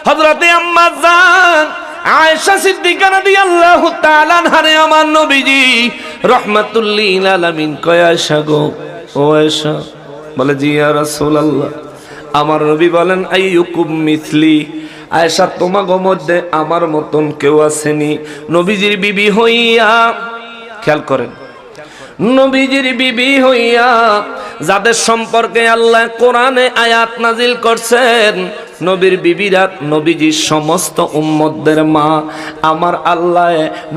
হযরতে আম্মা জান আয়েশা সিদ্দিকা রাদিয়াল্লাহু তাআলা আনহারে আমার নবীজি রাহমাতুল লিল আলামিন কয় আয়েশা গো, ও আয়েশা, বলে জি ইয়া রাসূলুল্লাহ। আমার নবী বলেন আইয়ুকুম মিথলি, আয়েশা তোমাগো মধ্যে আমার মতন কেউ আসেনি নবীজির বিবি হইয়া। খেয়াল করেন, নবীজির বিবি হইয়া যাদের সম্পর্কে আল্লাহ কোরআনে আয়াত নাজিল করছেন, নবীর বিবিরা নবীজির সমস্ত উম্মতদের মা। আমার আল্লাহ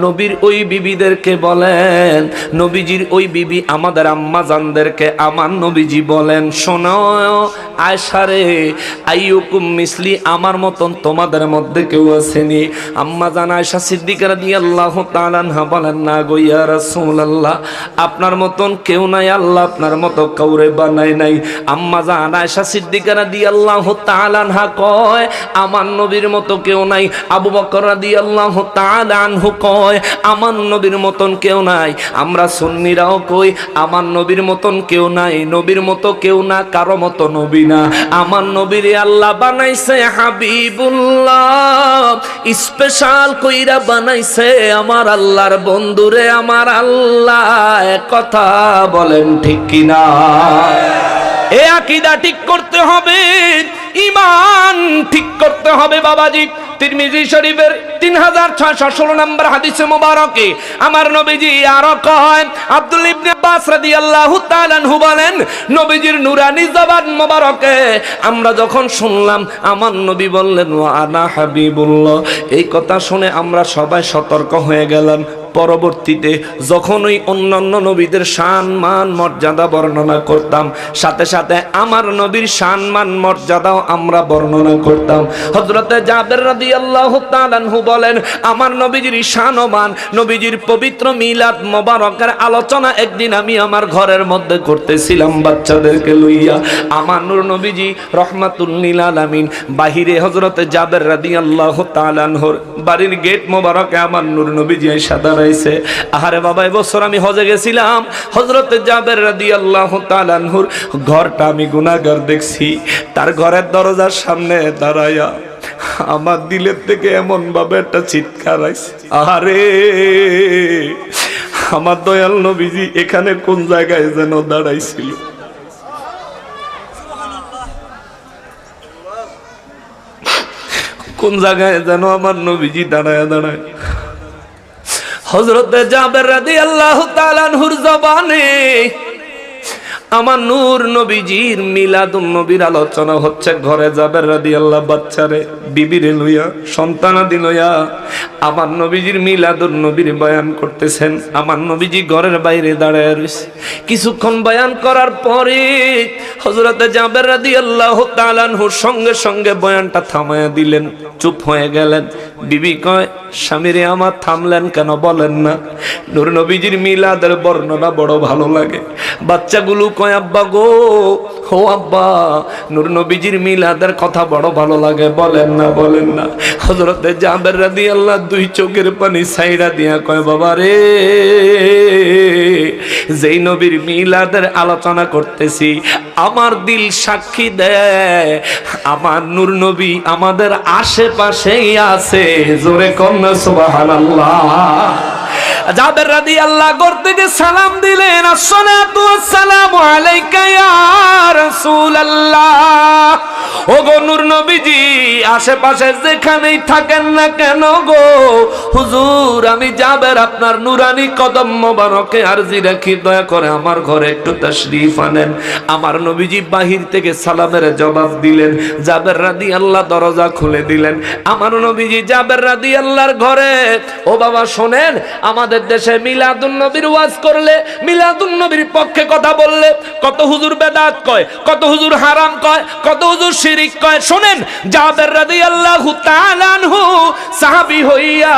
নবীর ওই বিবিদেরকে বলেন, নবীজির ওই বিবি আমাদের আম্মা জানদেরকে আমার নবীজি বলেন, শোনো আয়েশা রে, আইয়ুকুম মিসলি, আমার মতন তোমাদের মধ্যে কেউ আসেনি। আম্মা জান আয়েশা সিদ্দিকা রাদিয়াল্লাহু তাআলা আনহা বলেন, না গো ইয়া রাসূলুল্লাহ, আপনার মতন কেউ নাই, আল্লাহ আপনার মতো কাউরে বানায় নাই। আম্মা জান আয়েশা সিদ্দিকা রাদিয়াল্লাহু তাআলা আনহা কয়, আমার নবীর মতো কেউ নাই। আবু বকর রাদিয়াল্লাহু তাআলা আনহু কয়, আমার নবীর মতন কেউ নাই। আমরা সুন্নিরাও কই, আমার নবীর মতন কেউ নাই, নবীর মতো কেউ না, কারো মতো নবী না। আমার নবীরে আল্লাহ বানাইছে হাবিবুল্লাহ, স্পেশাল কইরা বানাইছে আমার আল্লাহর বন্ধুরে আমার আল্লাহ। কথা বলেন ঠিক কিনা? এ আকীদা ঠিক করতে হবে, ঈমান ঠিক করতে হবে বাবাজি। তিরমিজি শরীফের 3616 নম্বর হাদিসে মুবারকে আমার নবীজি আরো কয়, আব্দুল্লাহ ইবনে আব্বাস রাদিয়াল্লাহু তাআলা আনহু বলেন, নবীজির নুরানি জবান মুবারকে আমরা যখন শুনলাম আমার নবী বললেন ওয়া আনা হাবিবুল্লাহ, এই কথা শুনে আমরা সবাই সতর্ক হয়ে গেলাম। পরবর্তীতে যখন ওই অন্যান্য নবীদের শান মান মর্যাদা বর্ণনা করতাম, সাথে সাথে আমার নবীর শান মান মর্যাদাও আমরা বর্ণনা করতাম। হযরতে জাবের রাদিয়াল্লাহু তাআলা আনহু বলেন, আমার নবীজির শান ও মান, নবীজির পবিত্র মিলাদ মোবারকের আলোচনা একদিন আমি আমার ঘরের মধ্যে করতেছিলাম বাচ্চাদেরকে লইয়া। আমার নূর নবীজি রাহমাতুল লিল আলামিন বাহিরে হযরতে জাবের রাদিয়াল্লাহু তাআলা আনহুর বাড়ির গেট মোবারকে আমার নূর নবীজি এসে দাঁড়াইছে। আহারে বাবা, এবছর আমি হজে গেছিলাম, হযরতে জাবের রাদিয়াল্লাহু তাআলা আনহুর ঘরটা আমি গুনাহগার দেখছি। তার ঘরের দরজার সামনে দাঁড়ায়া আমার দিলের থেকে এমন ভাবে একটা চিৎকার আইছে, আরে আমার দয়াল নবীজি এখানে কোন জায়গায় যেন দাঁড়াইছিল। কোন জায়গায় যেন আমার নবীজি দাঁড়ায় দাঁড়ায় হযরতে জাবের রাদিয়াল্লাহু তাআলা আনহুর জবানে আমার নূর নবীজির মিলাদুন নবীর আলোচনা হচ্ছে। ঘরে জাবের রাদিয়াল্লাহু বাচ্চারে বিবিরে লইয়া সন্তানাদি লইয়া আমার নবীজির মিলাদুন নবীর বয়ান করতেছেন। আমার নবীজি ঘরের বাইরে দাঁড়ায় রয়েছে। কিছুক্ষণ বয়ান করার পরে হযরতে জাবের রাদিয়াল্লাহু তাআলা আনহু সঙ্গে সঙ্গে বয়ানটা থামায়া দিলেন, চুপ হয়ে গেলেন। বিবি কয়, স্বামীরে আমার থামলেন কেন, বলেন না। নূর নবীজির মিলাদের বর্ণনা বড় ভালো লাগে। বাচ্চাগুলো কয়, আব্বা গো, ও আব্বা, নূর নবীজির মিলাদের কথা বড় ভালো লাগে, বলেন না, বলেন না। হযরতে জাবের রাদিয়াল্লাহু দুই চোখের পানি ছাইড়া দিয়া কয়, বাবা রে, যেই নবীর মিলাদের আলোচনা করতেছি আমার দিল সাক্ষী দেয় আমার নূর নবী আমাদের আশেপাশেই আছে। জোরে কন্যা সুবহানাল্লাহ। জাবের রাদিয়াল্লাহু ঘর থেকে সালাম দিলেন, আসসালাতু ওয়াসসালামু আলাইকা ইয়া রাসূলুল্লাহ। ও গো নূর নবীজি, আশেপাশে যেখানেই থাকেন না কেন গো, হুজুর আমি জাবের আপনার নুরানি কদম মোবারকে আরজি রাখি, দয়া করে আমার ঘরে একটু তাশরীফ আনেন। আমার নবীজি বাহির থেকে সালামের জবাব দিলেন। জাবের রাদিয়াল্লাহু দরজা খুলে দিলেন। আমার নবীজি জাবের রাদিয়াল্লাহর ঘরে, ও বাবা শোনেন, আমাদের দেশে মিলাদুন নবীর ওয়াজ করলে, মিলাদুন নবীর পক্ষে কথা বললে কত হুজুর বেদাত কয়, কত হুজুর হারাম কয়, কত হুজুর শিরিক কয়। শোনেন, জাবের রাদিয়াল্লাহু তাআলা আনহু সাহাবী হইয়া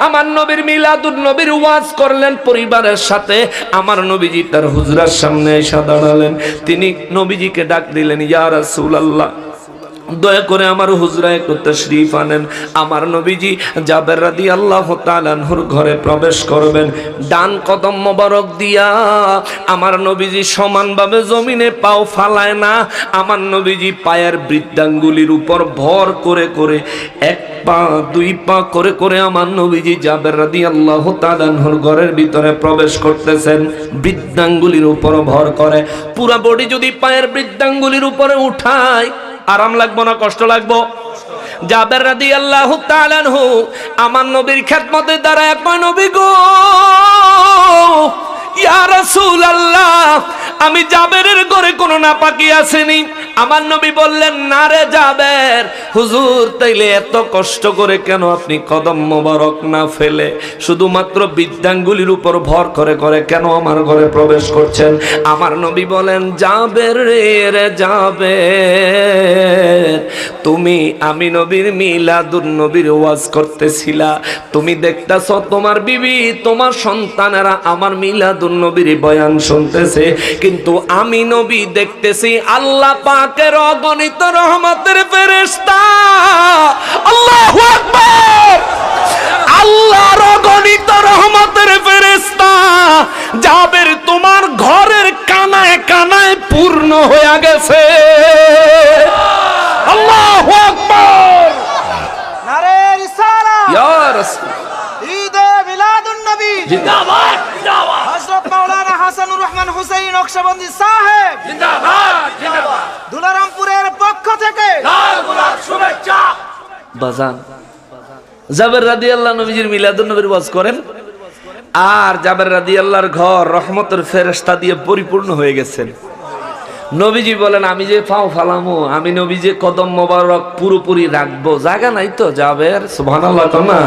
আমার নবীর মিলাদুন নবীর ওয়াজ করলেন পরিবারের সাথে। আমার নবীজি তার হুজরার সামনে এসে দাঁড়ালেন। তিনি নবীজিকে ডাক দিলেন, ইয়া রাসূলুল্লাহ, দয়া করে আমার হুজরায় একটু তাশরীফ আনেন। আমার নবীজি জাবের রাদিয়াল্লাহু তাআলা আনহুর ঘরে প্রবেশ করবেন, ডান কদম মোবারক দিয়া আমার নবীজি সমানভাবে জমিনে পাও ফালায় না, আমার নবীজি পায়ের বৃদ্ধাঙ্গুলির উপর ভর করে করে এক পা দুই পা করে করে আমার নবীজি জাবের রাদিয়াল্লাহু তাআলা আনহুর ঘরের ভিতরে প্রবেশ করতেছেন, বৃদ্ধাঙ্গুলির উপর ভর করে। পুরা বডি যদি পায়ের বৃদ্ধাঙ্গুলির উপরে উঠায় আরাম লাগবো না কষ্ট লাগবো? জাবের রাদিয়াল্লাহু তাআলা আনহু আমার নবীর খেদমতে দাঁড়ায় কয়, নবী গো, ইয়া রাসূলুল্লাহ, আমি জাবেরের ঘরে কোনো নাপাকি আসেনি। আমার নবী বললেন, না রে জাবের, হুজুর তাইলে এত কষ্ট করে কেন আপনি কদম মোবারক না ফেলে শুধুমাত্র বৃদ্ধাঙ্গুলির উপর ভর করে করে কেন আমার ঘরে প্রবেশ করছেন? আমার নবী বলেন, জাবের রে জাবের, তুমি আমি নবীর মিলাদুন নবীর ওয়াজ করতেছিলা, তুমি দেখতাছ তোমার বিবি তোমার সন্তানেরা আমার মিলাদুন নবীর বয়ান শুনতেছে, কিন্তু আমি নবী দেখতেছি আল্লাহ পাকের অগণিত রহমতের ফেরেশতা। আল্লাহু আকবার! আল্লাহর অগণিত রহমতের ফেরেশতা জাবের তোমার ঘরের কানায় কানায় পূর্ণ হয়ে গেছে। আল্লাহু আকবার! নারে রিসালাত, ইয়া রাসূল, ঈদে মিলাদুন নবী জিন্দাবাদ জিন্দাবাদ, হযরত মাওলানা হাসানুর রহমান হুসাইন নকশবন্দি সাহেব জিন্দাবাদ জিন্দাবাদ, দুলারামপুরের পক্ষ থেকে লাল গোলাপ শুভেচ্ছা। বাজান জাবের রাদিয়াল্লাহু নবীজির মিলাদুন নবীর ওয়াজ করেন, আর জাবের রাদিয়াল্লাহর ঘর রহমতের ফেরেশতা দিয়ে পরিপূর্ণ হয়ে গেছেন। নবীজি বলেন, আমি যে পাও ফালামো, আমি নবী যে কদম মোবারক পুরোপুরি রাখবো, জায়গা নাই তো জাবের, সুবহানাল্লাহ না,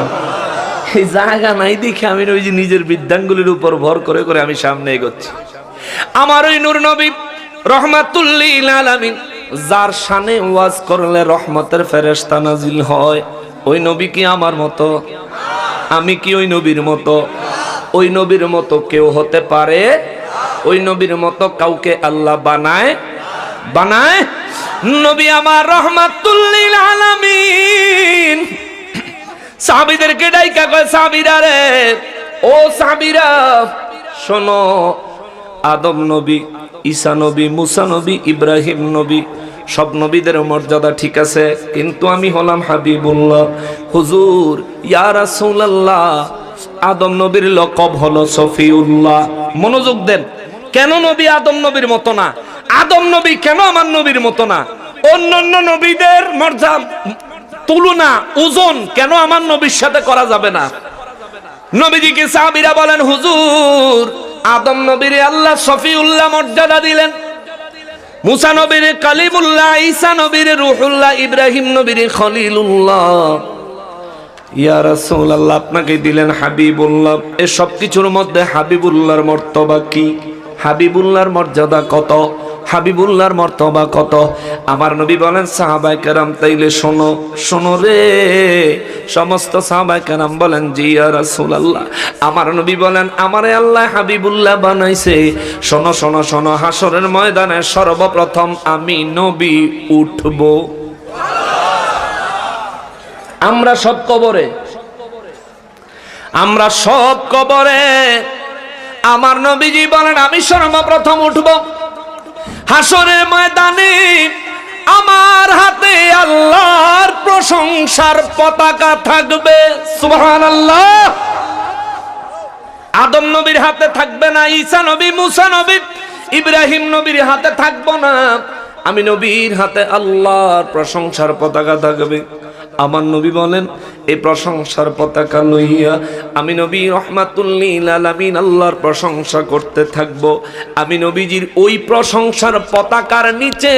এই জায়গা নাই দেখে আমি নবীজি নিজের বৃদ্ধাঙ্গুলির উপর ভর করে করে আমি সামনে এগোচ্ছি। আমার ওই নূর নবী রহমাতুল লিল আলামিন, যার শানে ওয়াজ করলে রহমতের ফেরেশতা নাজিল হয়, ওই নবী কি আমার মতো? আমি কি ওই নবীর মতো? ওই নবীর মতো কেউ হতে পারে? ওই নবীর মতো কাউকে আল্লাহ বানায়? বানায়? নবী আমার রহমাতুল লিল আলামিন সাহাবীদেরকে ডাইকা কয়, সাহাবীরা রে, ও সাহাবীরা শোনো, আদম নবী, ঈসা নবী, মুসা নবী, ইব্রাহিম নবী, সব নবীদের মর্যাদা ঠিক আছে, কিন্তু আমি হলাম হাবিবুল্লাহ। হুজুর ইয়া রাসূলুল্লাহ, আদম নবীর লকব হলো সফিউল্লাহ। মনোযোগ দেন, কেন নবী আদম নবীর মতো না? আদম নবী কেন আমার নবীর মতো না? অন্যান্য নবীদের মর্যাদা তুলনা ওজন কেন আমার নবীর সাথে করা যাবে না? নবীজিকে সাহাবীরা বলেন, হুজুর আদম নবীর আল্লাহ সফিউল্লাহ মর্যাদা দিলেন, মুসা নবীর কালিমুল্লাহ, ঈসা নবীর রূহুল্লাহ, ইব্রাহিম নবীর খলিলুল্লাহ, ইয়া রাসূলুল্লাহ আপনাকে দিলেন হাবিবুল্লাহ। এই সব কিছুর মধ্যে হাবিবুল্লাহর মর্তবা কি? হাবিবুল্লাহর মর্যাদা কত? হাবিবুল্লাহর মর্তবা কত? আমার নবী বলেন, সাহাবায়ে কেরাম তাইলে শোনো, শোনো রে। সমস্ত সাহাবায়ে কেরাম বলেন, জি ইয়া রাসূলুল্লাহ। আমার নবী বলেন, আমারে আল্লাহ হাবিবুল্লাহ বানাইছে। শোনো শোনো শোনো, হাসরের ময়দানে সর্বপ্রথম আমি নবী উঠব। আমরা সব কবরে, আমরা সব কবরে, আমার নবীজি বলেন আমি সর্বপ্রথম উঠব। হাসরের ময়দানে আমার হাতে আল্লাহর প্রশংসার পতাকা থাকবে, সুবহানাল্লাহ। আদম নবীর হাতে থাকবে না, ঈসা নবী, মুসা নবী, ইব্রাহিম নবীর হাতে থাকবো না, আমি নবীর হাতে আল্লাহর প্রশংসার পতাকা থাকবে। আমার নবী বলেন, এই প্রশংসার পতাকা লইয়া আমি নবী রহমাতুল লিল আলামিন আল্লাহর প্রশংসা করতে থাকব। আমি নবীজির ওই প্রশংসার পতাকার নিচে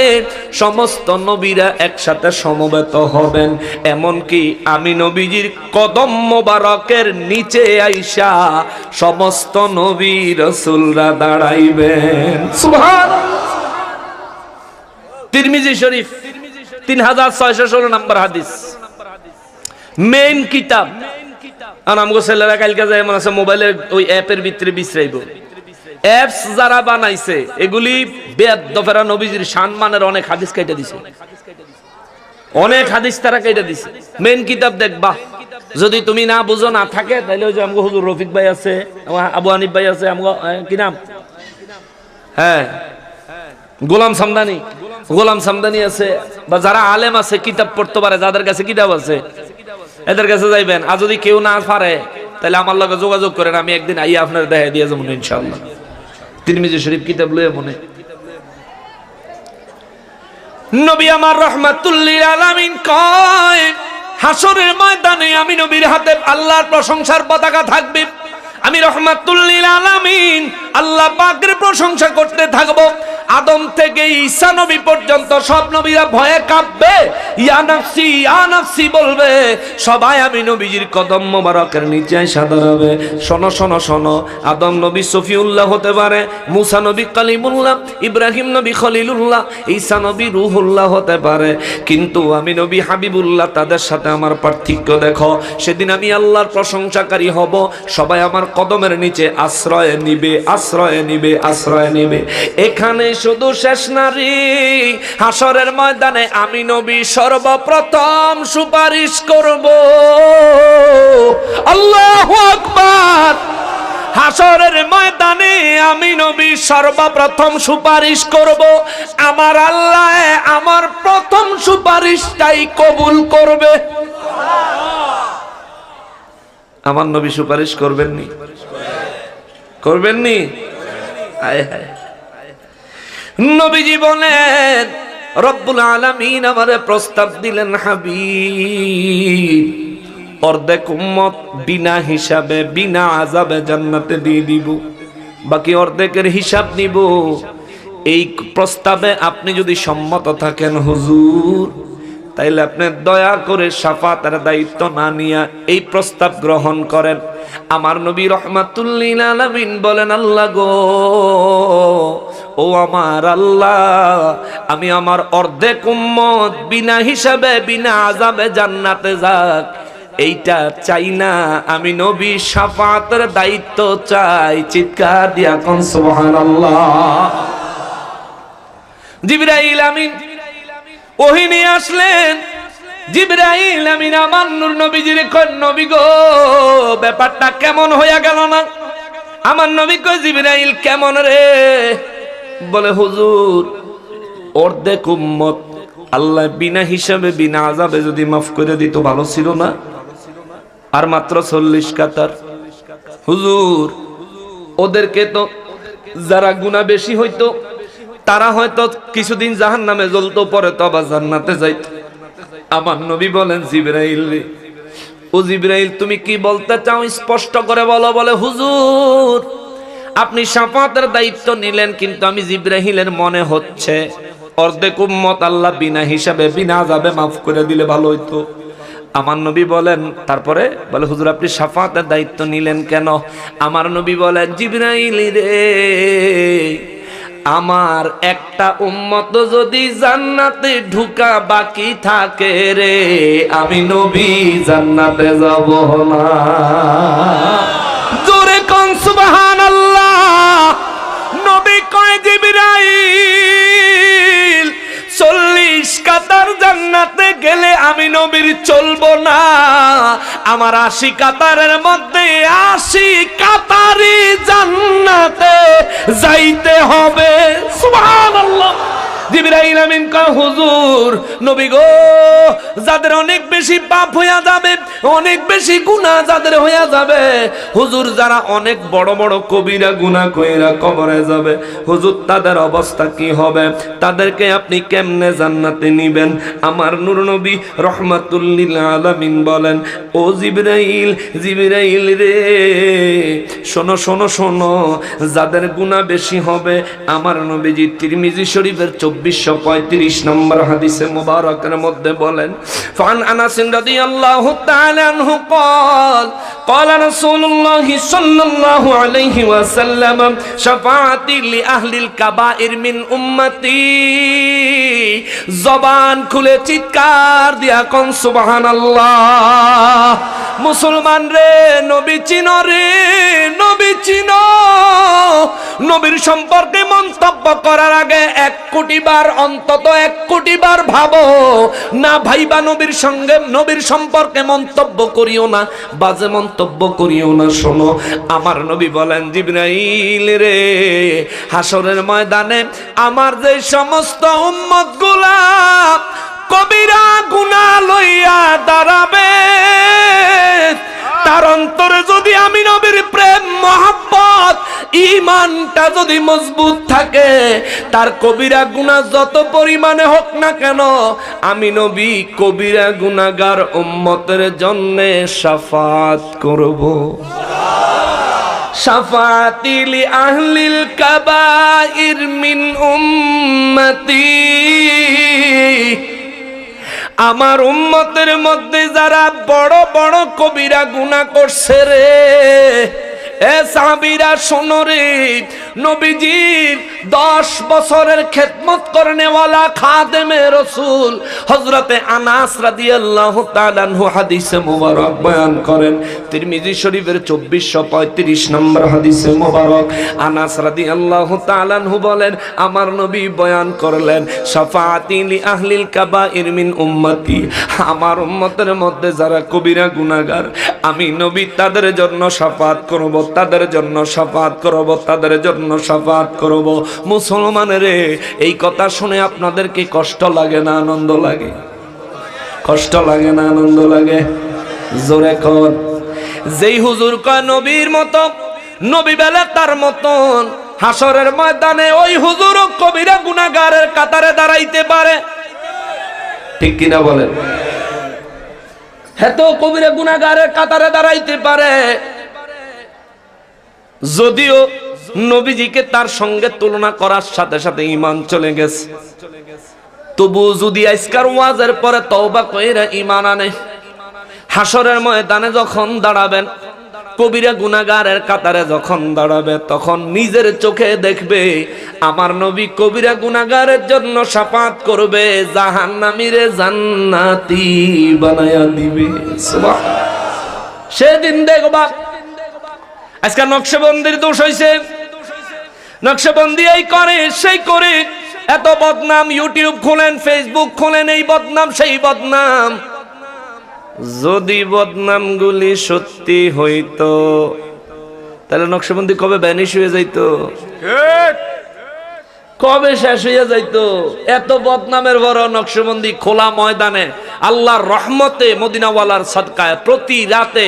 সমস্ত নবীরা একসাথে সমবেত হবেন। এমনকি আমি নবীজির কদম মোবারকের নিচে আইসা সমস্ত নবী রাসূলরা দাঁড়াইবেন, সুবহানাল্লাহ। তিরমিজি শরীফ 3616 নম্বর হাদিস, মেইন কিতাব। আর আমগো ছেলেরা কালকে যায় মনে আছে মোবাইলের ওই অ্যাপের ভিতরে বিশ্রাইব। অ্যাপস যারা বানাইছে এগুলি বেদফেরা নবীজির সম্মানের অনেক হাদিস কেটে দিছে। অনেক হাদিস তারা কেটে দিছে। মেন কিতাব দেখবা, যদি তুমি না বুঝো না থাকে তাহলে ওই যে আমগো হুজুর রফিক ভাই আছে, আবু হানিফ ভাই আছে, আমগো কি নাম, হ্যাঁ গোলাম সামদানি আছে, বা যারা আলেম আছে কিতাব পড়তে পারে, যাদের কাছে কিতাব আছে এদের কাছে যাইবেন। আর যদি কেউ না পারে তাহলে আমার লগে যোগাযোগ করেন, আমি একদিন আইয়া আপনার দেখাই দিয়ে যাবো ইনশাআল্লাহ। তিরমিজি শরীফ কিতাব লয়ে মনে। নবী আমার রাহমাতুল লিল আলামিন কয়, হাসরের ময়দানে আমি নবীর হাতে আল্লাহর প্রশংসার পতাকা থাকবে। আমি রাহমাতুল লিল আলামিন আল্লাহ পাকের প্রশংসা করতে থাকবো। আদম থেকে ঈসা নবী পর্যন্ত সব নবীরা ভয়ে কাঁপবে, ইয়া নাফসি বলবে। সবাই আমি নবীজির কদম মোবারকের নিচে এসে দাঁড়াবে। শোনো শোনো শোনো, আদম নবী সফিউল্লাহ হতে পারে, মুসা নবী কালিমুল্লাহ, ইব্রাহিম নবী খলিলুল্লাহ, ঈসা নবী রুহুল্লাহ হতে পারে, কিন্তু আমি নবী হাবিবুল্লাহ। তাদের সাথে আমার পার্থক্য দেখো। সেদিন আমি আল্লাহর প্রশংসাকারী হব, সবাই আমার কদমের নিচে আশ্রয় নিবে, আশ্রয় নিবে, আশ্রয় নিবে। এখানে শুধু শেষ নারী, হাসরের ময়দানে আমি নবী সর্বপ্রথম সুপারিশ করব। আল্লাহু আকবার। হাসরের ময়দানে আমি নবী সর্বপ্রথম সুপারিশ করব। আমার আল্লাহ আমার প্রথম সুপারিশটাই কবুল করবে। আমার নবী সুপারিশ করবেননি? করবেননি? হায় হায়। নবীজি বলেন, রব্বুল আলামিন আমারে প্রস্তাব দিলেন, হাবিব অর্ধেক উম্মত বিনা হিসাবে বিনা আযাবে জান্নাতে দিয়ে দিব, বাকি অর্ধেকের হিসাব নিব। এই প্রস্তাবে আপনি যদি সম্মত থাকেন হুজুর, তাইলে আপনি দয়া করে শাফাতের দায়িত্ব না নিয়া এই প্রস্তাব গ্রহণ করেন। আমার নবী রাহমাতুল লিল আলামিন বলেন, আল্লাহ গো, ও আমার আল্লাহ, আমি আমার অর্ধেক উম্মত বিনা হিসাবে বিনা আযাবে জান্নাতে যাক এইটা চাই না, আমি নবী শাফাতের দায়িত্ব চাই। চিৎকার দিয়া কোন সুবহানাল্লাহ। জিবরাইল আমিন ওহী নিয়ে আসলেন। জিবরাইল আমিন আমার নূর নবীজির কয়, নবী গো, ব্যাপারটা কেমন হইয়া গেল না? আমার নবী কয়, জিবরাইল কেমন রে? বলে, হুজুর অর্ধেক উম্মত আল্লাহ বিনা হিসাবে বিনা আযাবে যদি মাফ করে দিত ভালো ছিল না? আর মাত্র 40 কাতার। হুজুর ওদেরকে তো যারা গুনাহ বেশি হইতো তারা হয়তো কিছুদিন জাহান্নামে জ্বলতো, পরে তো আবার জান্নাতে যাইত। আমার নবী বলেন, জিবরাইল রে, ও জিবরাইল তুমি কি বলতে চাও স্পষ্ট করে বলো। বলে, হুজুর আপনি শাফাতের দায়িত্ব নিলেন, কিন্তু আমি জিবরাইলের মনে হচ্ছে অর্ধেক উম্মত আল্লাহ বিনা হিসাবে বিনা আযাবে মাফ করে দিলে ভালো হইতো। আমার নবী বলেন, তারপরে বলে, হুজুর আপনি শাফাতের দায়িত্ব নিলেন কেন? আমার নবী বলেন, জিবরাইল রে, আমার একটা উম্মত যদি জান্নাতে ঢুকা বাকি থাকে রে, আমি নবী জান্নাতে যাব না। জোরে কোন সুবহানাল্লাহ। নবী কয়, জিবরাইল 40 কাতার জান্নাতে গেলে আমি নবীর চলবো না, আমার 80 কাতারের মধ্যে 80 কাতারই জান্নাতে যাইতে হবে। সুবহানাল্লাহ। জিবরাইল আমিন কয়, হুজুর নবী গো, যাদের অনেক বেশি পাপ হইয়া যাবে, অনেক বেশি গুনাহ যাদের হইয়া যাবে, হুজুর যারা অনেক বড় বড় কবিরা গুনাহ কইরা কবরে যাবে, হুজুর তাদের অবস্থা কি হবে? তাদেরকে আপনি কেমনে জান্নাতে নিবেন? আমার নূর নবী রাহমাতুল লিল আলামিন বলেন, ও জিবরাইল, জিবরাইল রে, শোনো শোনো শোনো, যাদের গুনাহ বেশি হবে, আমার নবীজি তিরমিজি শরীফের 2435 নম্বর হাদিসে মুবারকের মধ্যে বলেন, ফান আনাস রাদিয়াল্লাহু তাআলা আনহু قال قال رسول الله صلى الله عليه وسلم شفاعتي لأهل الكبائر من أمتي। জবান খুলে চিৎকার দিয়া কোন সুবহানাল্লাহ। মুসলমান রে, নবী চিনো রে, নবী নবী চিনো, নবীর সম্পর্কে মন্তব্য করার আগে 1 কোটি বার, অন্তত 1 কোটি বার ভাবো না ভাইবা নবীর সঙ্গে, নবীর সম্পর্কে মন্তব্য করিও না, বাজে মন্তব্য করিও না। শোনো, আমার নবী বলেন, জিবরাইল রে, হাসরের ময়দানে আমার যে সমস্ত উম্মতগুলা কবিরা গুনাহ লইয়া দাঁড়াবে, তার অন্তরে যদি আমি নবীর প্রেম, মহব্বত, ঈমানটা যদি মজবুত থাকে, তার কবিরা গুনাহ যত পরিমাণে হোক না কেন, আমি নবী কবিরা গুনাহগার উম্মতের জন্য শাফাত করব। শাফাতি লি আহলিল কাবাইর মিন উম্মতি, আমার উম্মতের মধ্যে যারা বড় বড় কবিরা গুনাহ করছে রে, এ সাহাবীরা শোনো রে, নবীজির 10 বছরের খেদমত করনেওয়ালা খাদেমে রাসূল হযরতে আনাস রাদিয়াল্লাহু তাআলা আনহু হাদিসে মুবারক বয়ান করেন, তিরমিজি শরীফের 2435 নম্বর হাদিসে মুবারক। আনাস রাদিয়াল্লাহু তাআলা আনহু বলেন, আমার নবী বয়ান করলেন, শাফাআতি লি আহলিল কাবাইর মিন উম্মতি, আমার উম্মতের মধ্যে যারা কবিরা গুনাহগার, আমি নবী তাদের জন্য শাফাত করব, তাদের জন্য শাফাত করব, তাদের জন্য শাফাত করব। মুসলমানের এই কথা শুনে আপনাদের কি কষ্ট লাগে না আনন্দ লাগে? কষ্ট লাগে না আনন্দ লাগে? জোরে কর। যেই হুজুর কয় নবীর মতো, নবী বেলা তার মতন, হাসরের ময়দানে ওই হুজুরও কবিরা গুনাহগারের কাতারে দাঁড়াইতে পারে, ঠিক কিনা বলেন? হ্যাঁ, তো কবিরা গুনাহগারের কাতারে দাঁড়াইতে পারে, যদিও নবীজিকে তার সঙ্গে তুলনা করার সাথে সাথে ঈমান চলে গেছে, তবু যদি আজকের ওয়াজের পরে তওবা কইরা ঈমান আনে, হাসরের ময়দানে যখন দাঁড়াবেন, কবিরা গুনাহগারের কাতারে যখন দাঁড়াবে, তখন নিজের চোখে দেখবে আমার নবী কবিরা গুনাহগারের জন্য শাফাত করবে, জাহান্নামীরে জান্নাতি বানায়া দিবে। সুবহানাল্লাহ। সেদিন দেখবা আজকে নকশবন্দির দোষ হইছে, নকশবন্দি এই করে সেই করে, এত বদনাম, ইউটিউব খোলেন, ফেসবুক খোলেন, এই বদনাম সেই বদনাম। যদি বদনামগুলি সত্যি হইতো তাহলে নকশবন্দি কবে ভ্যানিশ হয়ে যাইতো, কবে শেষ হইয়া যাইতো। এত বদনামের বড় নকশবন্দি খোলা ময়দানে আল্লাহর রহমতে, মদিনাওয়ালার সাদকায় প্রতি রাতে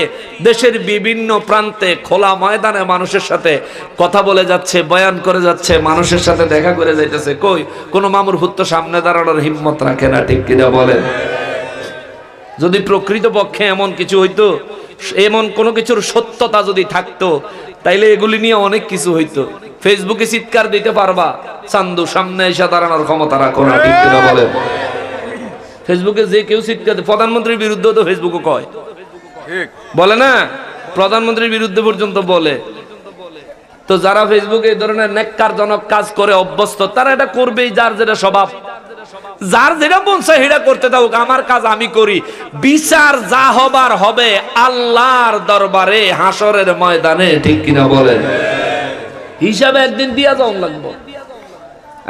দেশের বিভিন্ন প্রান্তে খোলা ময়দানে মানুষের সাথে কথা বলে যাচ্ছে, বয়ান করে যাচ্ছে, মানুষের সাথে দেখা করে যাইতেছে। কই কোন মামুর ভূত সামনে দাঁড়ানোর হিম্মত রাখে না, ঠিক কিনা বলেন? যদি প্রকৃত পক্ষে এমন কিছু হইতো, এমন কোন কিছুর সত্যতা যদি থাকতো, তাইলে এগুলি নিয়ে অনেক কিছু হইতো। ফেসবুকে চিৎকার দিতে পারবা, চান্দু সামনে এসে দাঁড়ানোর ক্ষমতা রাখো না, ঠিক কিনা বলেন? ফেসবুকে যে কেউ চিৎকার, প্রধানমন্ত্রীর বিরুদ্ধে তো ফেসবুকে কয়, বলে না? প্রধানমন্ত্রীর বিরুদ্ধে পর্যন্ত বলে। তো যারা ফেসবুকে এই ধরনের নেককারজনক কাজ করে অভ্যস্ত, তারা এটা করবেই, যার যেটা স্বভাব, যার যেটা মন চায় সেটা করতে দাও, আমার কাজ আমি করি। বিচার যা হবার হবে আল্লাহর দরবারে, হাসরের ময়দানে, ঠিক কিনা বলেন? হিসাবে একদিন দিয়া যাওয়া লাগবো।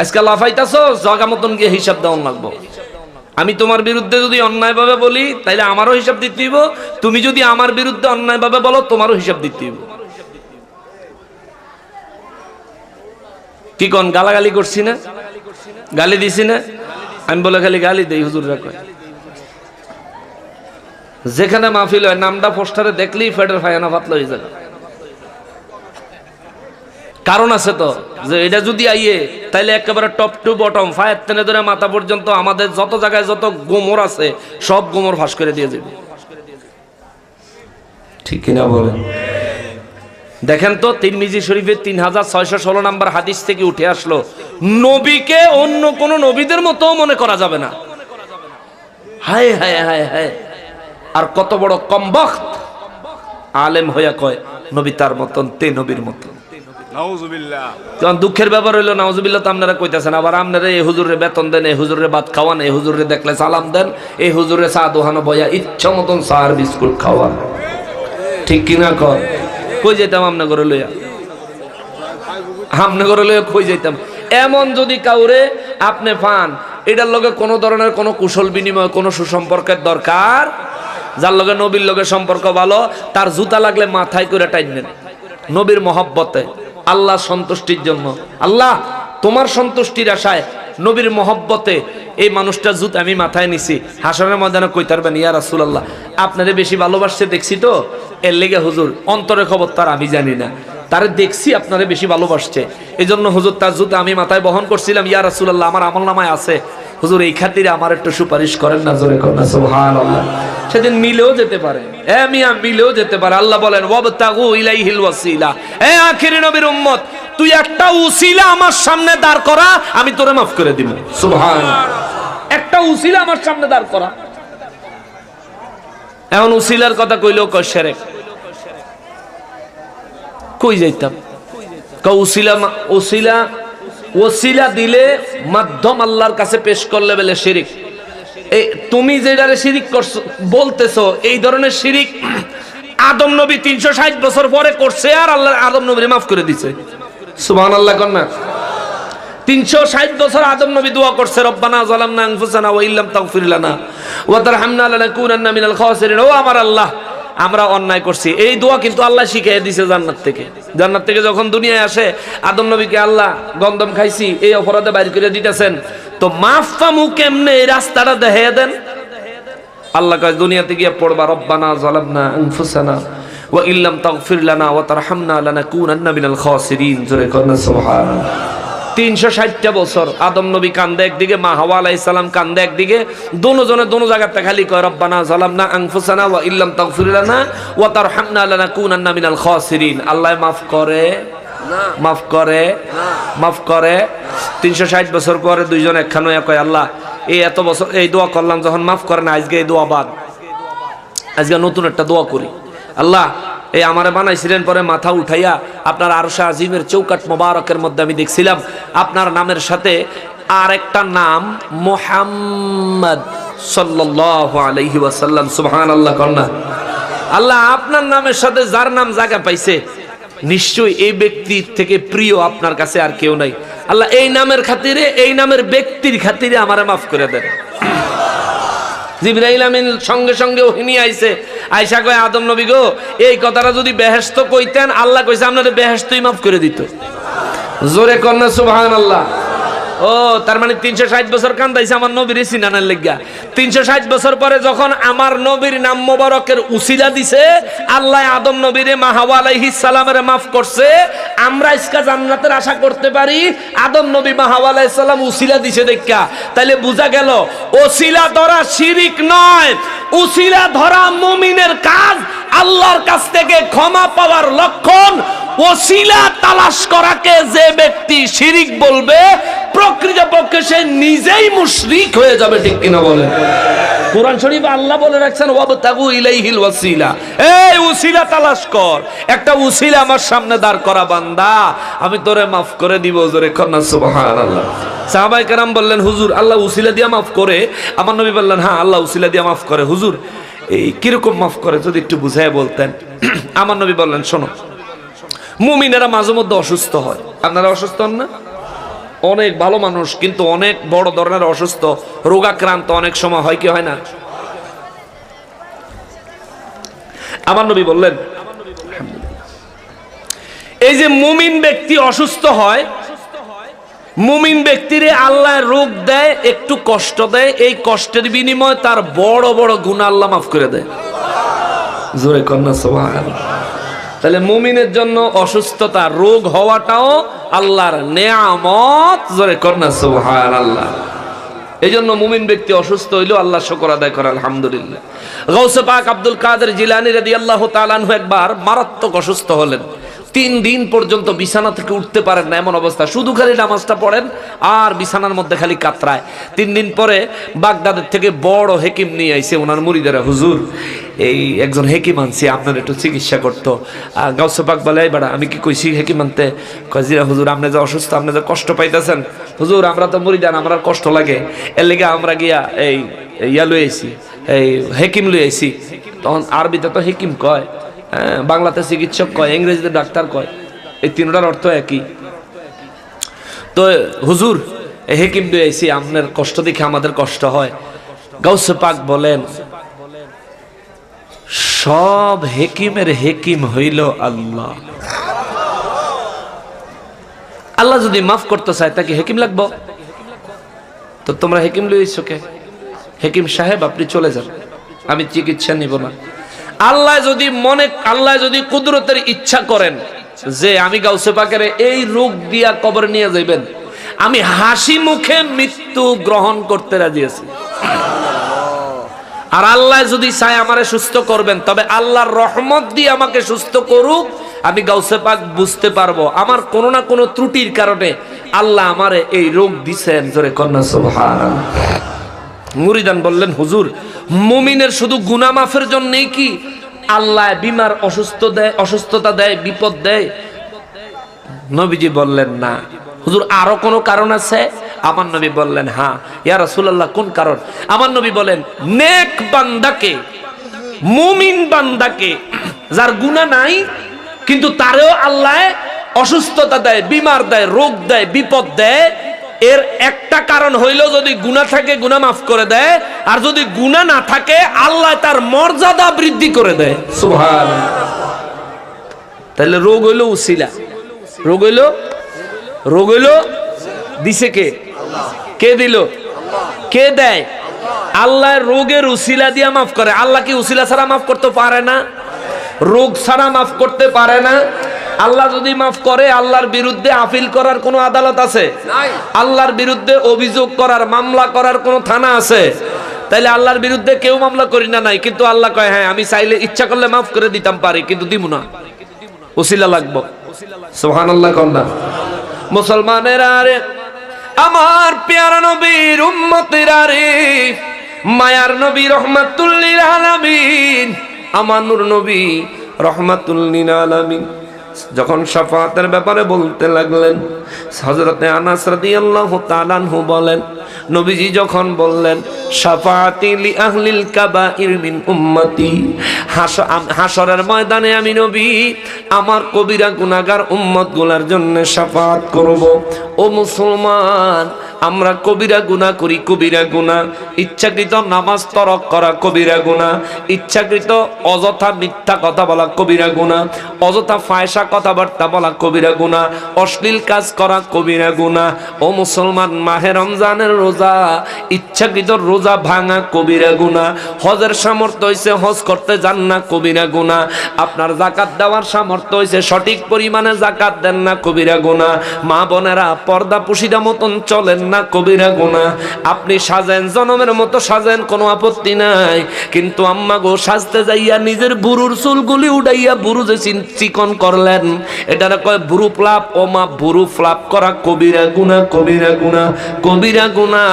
আজকে লাফাইতাছো, জায়গা মতন গিয়ে হিসাব দেওয়া লাগবো। আমি তোমার বিরুদ্ধে যদি অন্যায় ভাবে বলি, তাইলে আমারও হিসাব দিতে হইব। তুমি যদি আমার বিরুদ্ধে অন্যায় ভাবে বলো, তোমারও হিসাব দিতে হইব। কি কোন গালাগালি করছি না, গালি দিছি না? আমি বলে খালি গালি দেই, হুজুররা কয়। যেখানে মাহফিল হয় নামটা পোস্টারে দেখলেই ফেডের ফায়ানা ফাতলা হয়ে যাবে। কারণ আছে তো, যে এটা যদি আইয়ে তাইলে একেবারে টপ টু বটম, ফায়ার টেনে ধরে মাথা পর্যন্ত আমাদের যত জায়গায় যত গোমর আছে সব গোমর ফাঁস করে দিয়ে যাবে, ঠিক কিনা বলেন? দেখেন তো, তিরমিজি শরীফের 3616 নম্বর হাদিস থেকে উঠে আসলো, নবীকে অন্য কোন নবীদের মতো মনে করা যাবে না। হায় হায় হায় হায়, আর কত বড় কমবখ্ত আলেম হইয়া কয় নবী তার মতন, তে নবীর মতন। নাউজুবিল্লাহ। তখন দুঃখের ব্যাপার হইলো, নাউজুবিল্লাহ তো আপনারা কইতাছেন, আবার আপনারা এই হুজুরে বেতন দেন, এই হুজুরে ভাত খাওয়ান, এই হুজুরে দেখলে সালাম দেন, এই হুজুরে চা দোহানো বয়া ইচ্ছা মতন চা আর বিস্কুট খাওয়ান, ঠিক কিনা কর? কই যেতাম আমনে করে লইয়া, আমনে করে লইয়া কই যেতাম। এমন যদি কাউরে আপনি পান, এটার লগে কোনো ধরনের কোনো কুশল বিনিময়, কোনো সুসম্পর্কের দরকার, যার লগে নবীর লগে সম্পর্ক ভালো, তার জুতা লাগলে মাথায় করে টাইনেন নবীর মহব্বতে, আল্লাহ সন্তুষ্টির জন্য। আল্লাহ তোমার সন্তুষ্টির আশায়, নবীর মহব্বতে এই মানুষটার জুতা আমি মাথায় নিছি। হাসরের ময়দানে কই তারবেন, ইয়া রাসূলুল্লাহ আপনারে বেশি ভালোবাসছে দেখছি তো, এর লেগে হুজুর অন্তরের খবর তার আমি জানি না, তারে দেখছি আপনারে বেশি ভালোবাসছে, এই জন্য হুজুর তার জুতা আমি মাথায় বহন করছিলাম। ইয়া রাসূলুল্লাহ আমার আমলনামায় আছে, হুজুর এই খাতিরে আমার একটু সুপারিশ করেন না, জোরে করেন না সুবহানাল্লাহ। সেদিন মিলেও যেতে পারে, মিয়া মিলেও যেতে পারে। আল্লাহ বলেন ওয়াবতাগু ইলাইহিল ওয়াসিলা, আখিরি নবীর উম্মত তুই একটা উসিলা আমার সামনে দাঁড় করা, আমি তোরে মাফ করে দিব। সুবহানাল্লাহ, একটা উসিলা আমার সামনে দাঁড় করা। এখন উসিলার কথা কইলেও কয় শিরক, কই যাইতাম উসিলা, উসিলা ওসিলা দিলে মাধ্যম আল্লাহর কাছে পেশ করলে বলে শিরিক। এই তুমি যেটারে শিরিক করছো বলতেছো, এই ধরনের শিরিক আদম নবী 360 বছর পরে করছে, আর আল্লাহ আদম নবীরে মাফ করে দিছে। সুবহানাল্লাহ কোন না? 360 বছর আদম নবী দোয়া করছে, রব্বানা যালামনা আনফুসানা ওয়া ইল্লাম তাগফির লানা ওয়া তারহামনা লানাকুনান্না মিনাল খাসিরিন। ও আমার আল্লাহ, আমরা অন্যায় করছি। এই দোয়া কিন্তু আল্লাহ শিখিয়ে দিয়েছে জান্নাত থেকে। জান্নাত থেকে যখন দুনিয়ায় আসে আদম নবীকে আল্লাহ গন্ধম খাইছি এই অপরাধে বাইর করে দিতেছেন, তো মাফ পামু কেমনে, এই রাস্তাটা দেখাইয়া দেন। আল্লাহ কয় দুনিয়াতে গিয়ে পড়বা রব্বানা যালামনা আনফুসানা ওয়া ইল্লাম তাগফির লানা ওয়া তারহামনা লানাকুনান্না মিনাল খাসিরিন। জোরে করনা সুবহানাল্লাহ। 360টা বছর আদম নবী কান্দে একদিকে, মা হাওয়া আলাইহিস সালাম কান্দে একদিকে, দোনোজনে দোনো জায়গাতে খালি কয় রব্বানা যালামনা আনফুসানা ওয়া ইল্লাম তাগফির লানা ওয়া তারহামনা লানাকুনান্না মিনাল খাসিরিন। আল্লাহ মাফ করে না, মাফ করে না, মাফ করে। 360 বছর পরে দুইজন একখানে কয় আল্লাহ এই এত বছর এই দোয়া করলাম, যখন মাফ করে না আজকে এই দোয়া বাদ, আজকে নতুন একটা দোয়া করি। আল্লাহ এই আমারে বানাইছিলেন, পরে মাথা উঠাইয়া আপনার আরশে আজিমের চৌকাট মোবারকের মধ্যে আমি দেখছিলাম আপনার নামের সাথে আর একটা নাম মুহাম্মদ সাল্লাল্লাহু আলাইহি ওয়াসাল্লাম। সুবহানাল্লাহ কন্যা। আল্লাহ আপনার নামের সাথে যার নাম জায়গা পাইছে, নিশ্চয়ই এই ব্যক্তির থেকে প্রিয় আপনার কাছে আর কেউ নাই। আল্লাহ এই নামের খাতিরে, এই নামের ব্যক্তির খাতিরে আমারে মাফ করে দেন। জিবরাইল আমিন সঙ্গে সঙ্গে ওহিনী আইছে, আয়েশা কয় আদম নবী গো এই কথাটা যদি বেহেশত কইতেন, আল্লাহ কইছে আপনাদের বেহেশতই মাফ করে দিত। জোরে কন্যা সুবহানাল্লাহ। ও তার মানে 360 বছর কান্দাইছে আমার নবীর সিনানার লাগিয়া। 360 বছর পরে যখন আমার নবীর নাম মোবারকের উসিলা দিছে, আল্লাহ আদম নবীরে মা হাওয়া আলাইহিস সালামের মাফ করছে। আমরা ইসকা জান্নাতের আশা করতে পারি, আদম নবী মা হাওয়া আলাইহিস সালাম উসিলা দিছে দেখা। তাইলে বোঝা গেল উসিলা ধরা শিরিক নয়, উসিলা ধরা মুমিনের কাজ, আল্লাহর কাছ থেকে ক্ষমা পাওয়ার লক্ষণ। ওসিলা তালাশ করাকে যে ব্যক্তি শিরিক বলবে, প্রকৃতপক্ষে সে নিজেই মুশরিক হয়ে যাবে। ঠিক কিনা বলেন? কোরআন শরীফে আল্লাহ বলে রাখছেন ওয়াবতাগু ইলাইহিল ওয়াসিলা, এই উসিলা তালাশ কর, একটা উসিলা আমার সামনে দাঁড় করা বান্দা, আমি তোরে মাফ করে দিব। জোরে কন্না সুবহানাল্লাহ। সাহাবায়ে কেরাম বললেন হুজুর আল্লাহ উসিলা দিয়া মাফ করে? আমার নবী বললেন হ্যাঁ আল্লাহ উসিলা দিয়া মাফ করে। হুজুর এই কিরকম মাফ করে যদি একটু বুঝায় বলতেন। আমার নবী বললেন শোনো, মুমিনেরা মাঝে মধ্যে অসুস্থ হয়, আপনারা অসুস্থ হন না? অনেক ভালো মানুষ কিন্তু অনেক বড় ধরনের অসুস্থ, রোগাক্রান্ত অনেক সময় হয় কি হয় না? আমার নবী বললেন এই যে মুমিন ব্যক্তি অসুস্থ হয়, মুমিন ব্যক্তিরে আল্লাহ রোগ দেয়, একটু কষ্ট দেয়, এই কষ্টের বিনিময়ে তার বড় বড় গুনাহ আল্লাহ মাফ করে দেয়। জোরে কন্না সুবহানাল্লাহ। তাহলে মুমিনের জন্য অসুস্থতা, রোগ হওয়াটাও আল্লাহর নেয়ামত। জোরে কন্না সুবহানাল্লাহ। এই জন্য মুমিন ব্যক্তি অসুস্থ হইলেও আল্লাহ শুকর আদায় করে আলহামদুলিল্লাহ। গাউসে পাক আব্দুল কাদের জিলানী রাদিয়াল্লাহু তাআলা আনহু একবার মারাত্মক অসুস্থ হলেন, 3 দিন পর্যন্ত বিছানা থেকে উঠতে পারেন না, এমন অবস্থা। শুধু খালি নামাজটা পড়েন আর বিছানার মধ্যে খালি কাতরায়। 3 দিন পরে বাগদাদের থেকে বড় হেকিম নিয়ে আইছে ওনার মুরিদেরা, হুজুর এই একজন হেকিম আনছি আপনার একটু চিকিৎসা করতো। গাউসে পাক বলে এই বাড়া আমি কি কইছি হেকিম আনতে? কজিরা হুজুর আপনি যে অসুস্থ, আপনি যে কষ্ট পাইতেছেন, হুজুর আমরা তো মুরিদান, আমরা কষ্ট লাগে, এর লেগে আমরা গিয়া এই ইয়া লই আইছি, এই হেকিম লই আইছি। তখন আরবিতে তো হেকিম কয়, বাংলাতে চিকিৎসক কয়, ইংরেজিতে ডাক্তার কয়, এই তিনটার অর্থ একই। তো হুজুর হেকিম দিয়ে আইছি, আপনার কষ্ট দেখে আমাদের কষ্ট হয়। গাউসে পাক বলেন সব হেকিমের হেকিম হইল আল্লাহ। আল্লাহ যদি মাফ করতে চায় তাকে হেকিম লাগবো? তো তোমরা হেকিম লইছো কে? হেকিম সাহেব আপনি চলে যান, আমি চিকিৎসা নিব না। আল্লাহ যদি কুদরতের ইচ্ছা করেন যে আমি গাউসে পাকের এই রোগ দিয়া কবর নিয়ে যাইবেন, আমি হাসি মুখে মৃত্যু গ্রহণ করতে রাজি আছি। আর আল্লাহ যদি চায় আমারে সুস্থ করবেন, তবে আল্লাহর রহমত দিয়ে আমাকে সুস্থ করুক। আমি গাউসে পাক বুঝতে পারবো আমার কোনো না কোনো ত্রুটির কারণে আল্লাহ আমারে এই রোগ দিছেন। জোরে কন্যা সুবহানাল্লাহ। মুরিদান বললেন হুজুর মুমিনের শুধু গুনাহ মাফের জন্যই কি আল্লাহ বিমার অসুস্থতা দেয়, বিপদ দেয়? নবীজি বললেন না। হুজুর আরো কোনো কারণ আছে? আমার নবী বললেন হ্যাঁ। ইয়া রাসূলুল্লাহ কোন কারণ? আমার নবী বলেন নেক বান্দাকে, মুমিন বান্দাকে যার গুনাহ নাই কিন্তু তারেও আল্লাহ অসুস্থতা দেয়, বিমার দেয়, রোগ দেয়, বিপদ দেয়, এর একটা কারণ হইল যদি গুনাহ থাকে গুনাহ মাফ করে দেয়, আর যদি গুনাহ না থাকে আল্লাহ তার মর্যাদা বৃদ্ধি করে দেয়। সুবহানাল্লাহ। তাহলে রোগ হইল উসিলা, রোগ হইল দিছে কে? কে দিল? কে দেয়? আল্লাহ রোগের উসিলা দিয়া মাফ করে। আল্লাহ কি উসিলা ছাড়া মাফ করতে পারে না? রোগ ছাড়া মাফ করতে পারে না? আল্লাহ যদি মাফ করে, আল্লাহর বিরুদ্ধে আপিল করার কোনো আদালত আছে? আল্লাহর বিরুদ্ধে অভিযোগ করার, মামলা করার কোনো থানা আছে? তাইলে আল্লাহর বিরুদ্ধে কেউ মামলা করি না নাই, কিন্তু আল্লাহ কয় হ্যাঁ আমি চাইলে ইচ্ছা করলে মাফ করে দিতাম পারি, কিন্তু দিব না, উসিলা লাগবো। সুবহানাল্লাহ কন্যা। মুসলমানেরা রে, আমার পেয়ারা নবীর উম্মতেরা রে, মায়ার নবী রহমাতুল লিল আলামিন, আমার নূর নবী রহমাতুল লিল আলামিন যখন শাফাতের ব্যাপারে বলতে লাগলেন, হযরতে আনাস রাদিয়াল্লাহু তাআলা আনহু বলেন নবীজি যখন বললেন শাফাআতি লি আহলিল কাবাইর মিন উম্মতি, হাশরের ময়দানে আমি নবী আমার কবিরা গুনাহগার উম্মতগুলোর জন্য শাফাআত করব। ও মুসলমান, আমরা কবিরা গুনাহ করি, কবিরা গুনাহ, ইচ্ছাকৃত নামাজ তরক করা কবিরা গুনাহ, ইচ্ছাকৃত অযথা মিথ্যা কথা বলা কবিরা গুনাহ, অযথা ফায়সা কথাবার্তা বলা কবিরা গুনাহ, অশ্লীল কাজ করা কবিরা গুনাহ। ও মুসলমান, মাহে রমজানের রোজা, ইচ্ছাকৃত রোজা ভাঙা কবিরা গুনাহ। হজের সামর্থ্য হইছে হজ করতে যান না কবিরা গুনাহ। আপনার যাকাত দেওয়ার সামর্থ্য হইছে সঠিক পরিমাণে যাকাত দেন না কবিরা গুনাহ। মা বোনেরা পর্দা পুশিদা মতন চলেন না কবিরা গুনাহ। আপনি সাজেন, জনমের মতো সাজেন, কোনো আপত্তি নাই, কিন্তু আম্মা গো সাজতে যাইয়া নিজের বুরুর চুলগুলি উড়াইয়া বুরু যে চিকন করলেন, এটারে কয় বুরু ফ্লাপ। ও মা, বুরু ফ্লাপ করা কবিরা গুনাহ, কবিরা গুনাহ, কবিরা গুনাহ।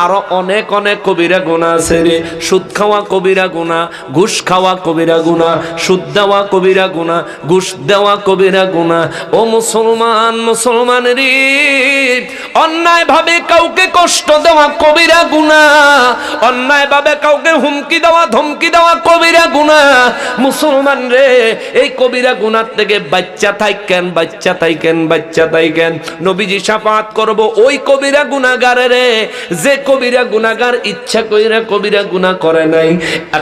আরো অনেক অনেক কবিরা গুনাহ আছে রে। সুদ খাওয়া কবিরা গুনাহ, ঘুষ খাওয়া কবিরা গুনাহ, সুদ দেওয়া কবিরা গুনাহ, ঘুষ দেওয়া কবিরা গুনাহ। ও মুসলমান, মুসলমানেরই অন্যায় ভাবে কাউকে কষ্ট দেওয়া কবিরা গুনাহ, অন্যায় ভাবে কাউকে হুমকি দেওয়া, ধমকি দেওয়া কবিরা গুনাহ। মুসলমান রে, এই কবিরা গুনাহ থেকে বাচ্চা থাকেন, বাচ্চা থাকেন, বাচ্চা থাকেন। নবীজি শাফাআত করব ওই কবিরা গুনাহগারের, যে কবিরা গুনাহগার ইচ্ছা কইরা কবিরা গুনাহ করে নাই,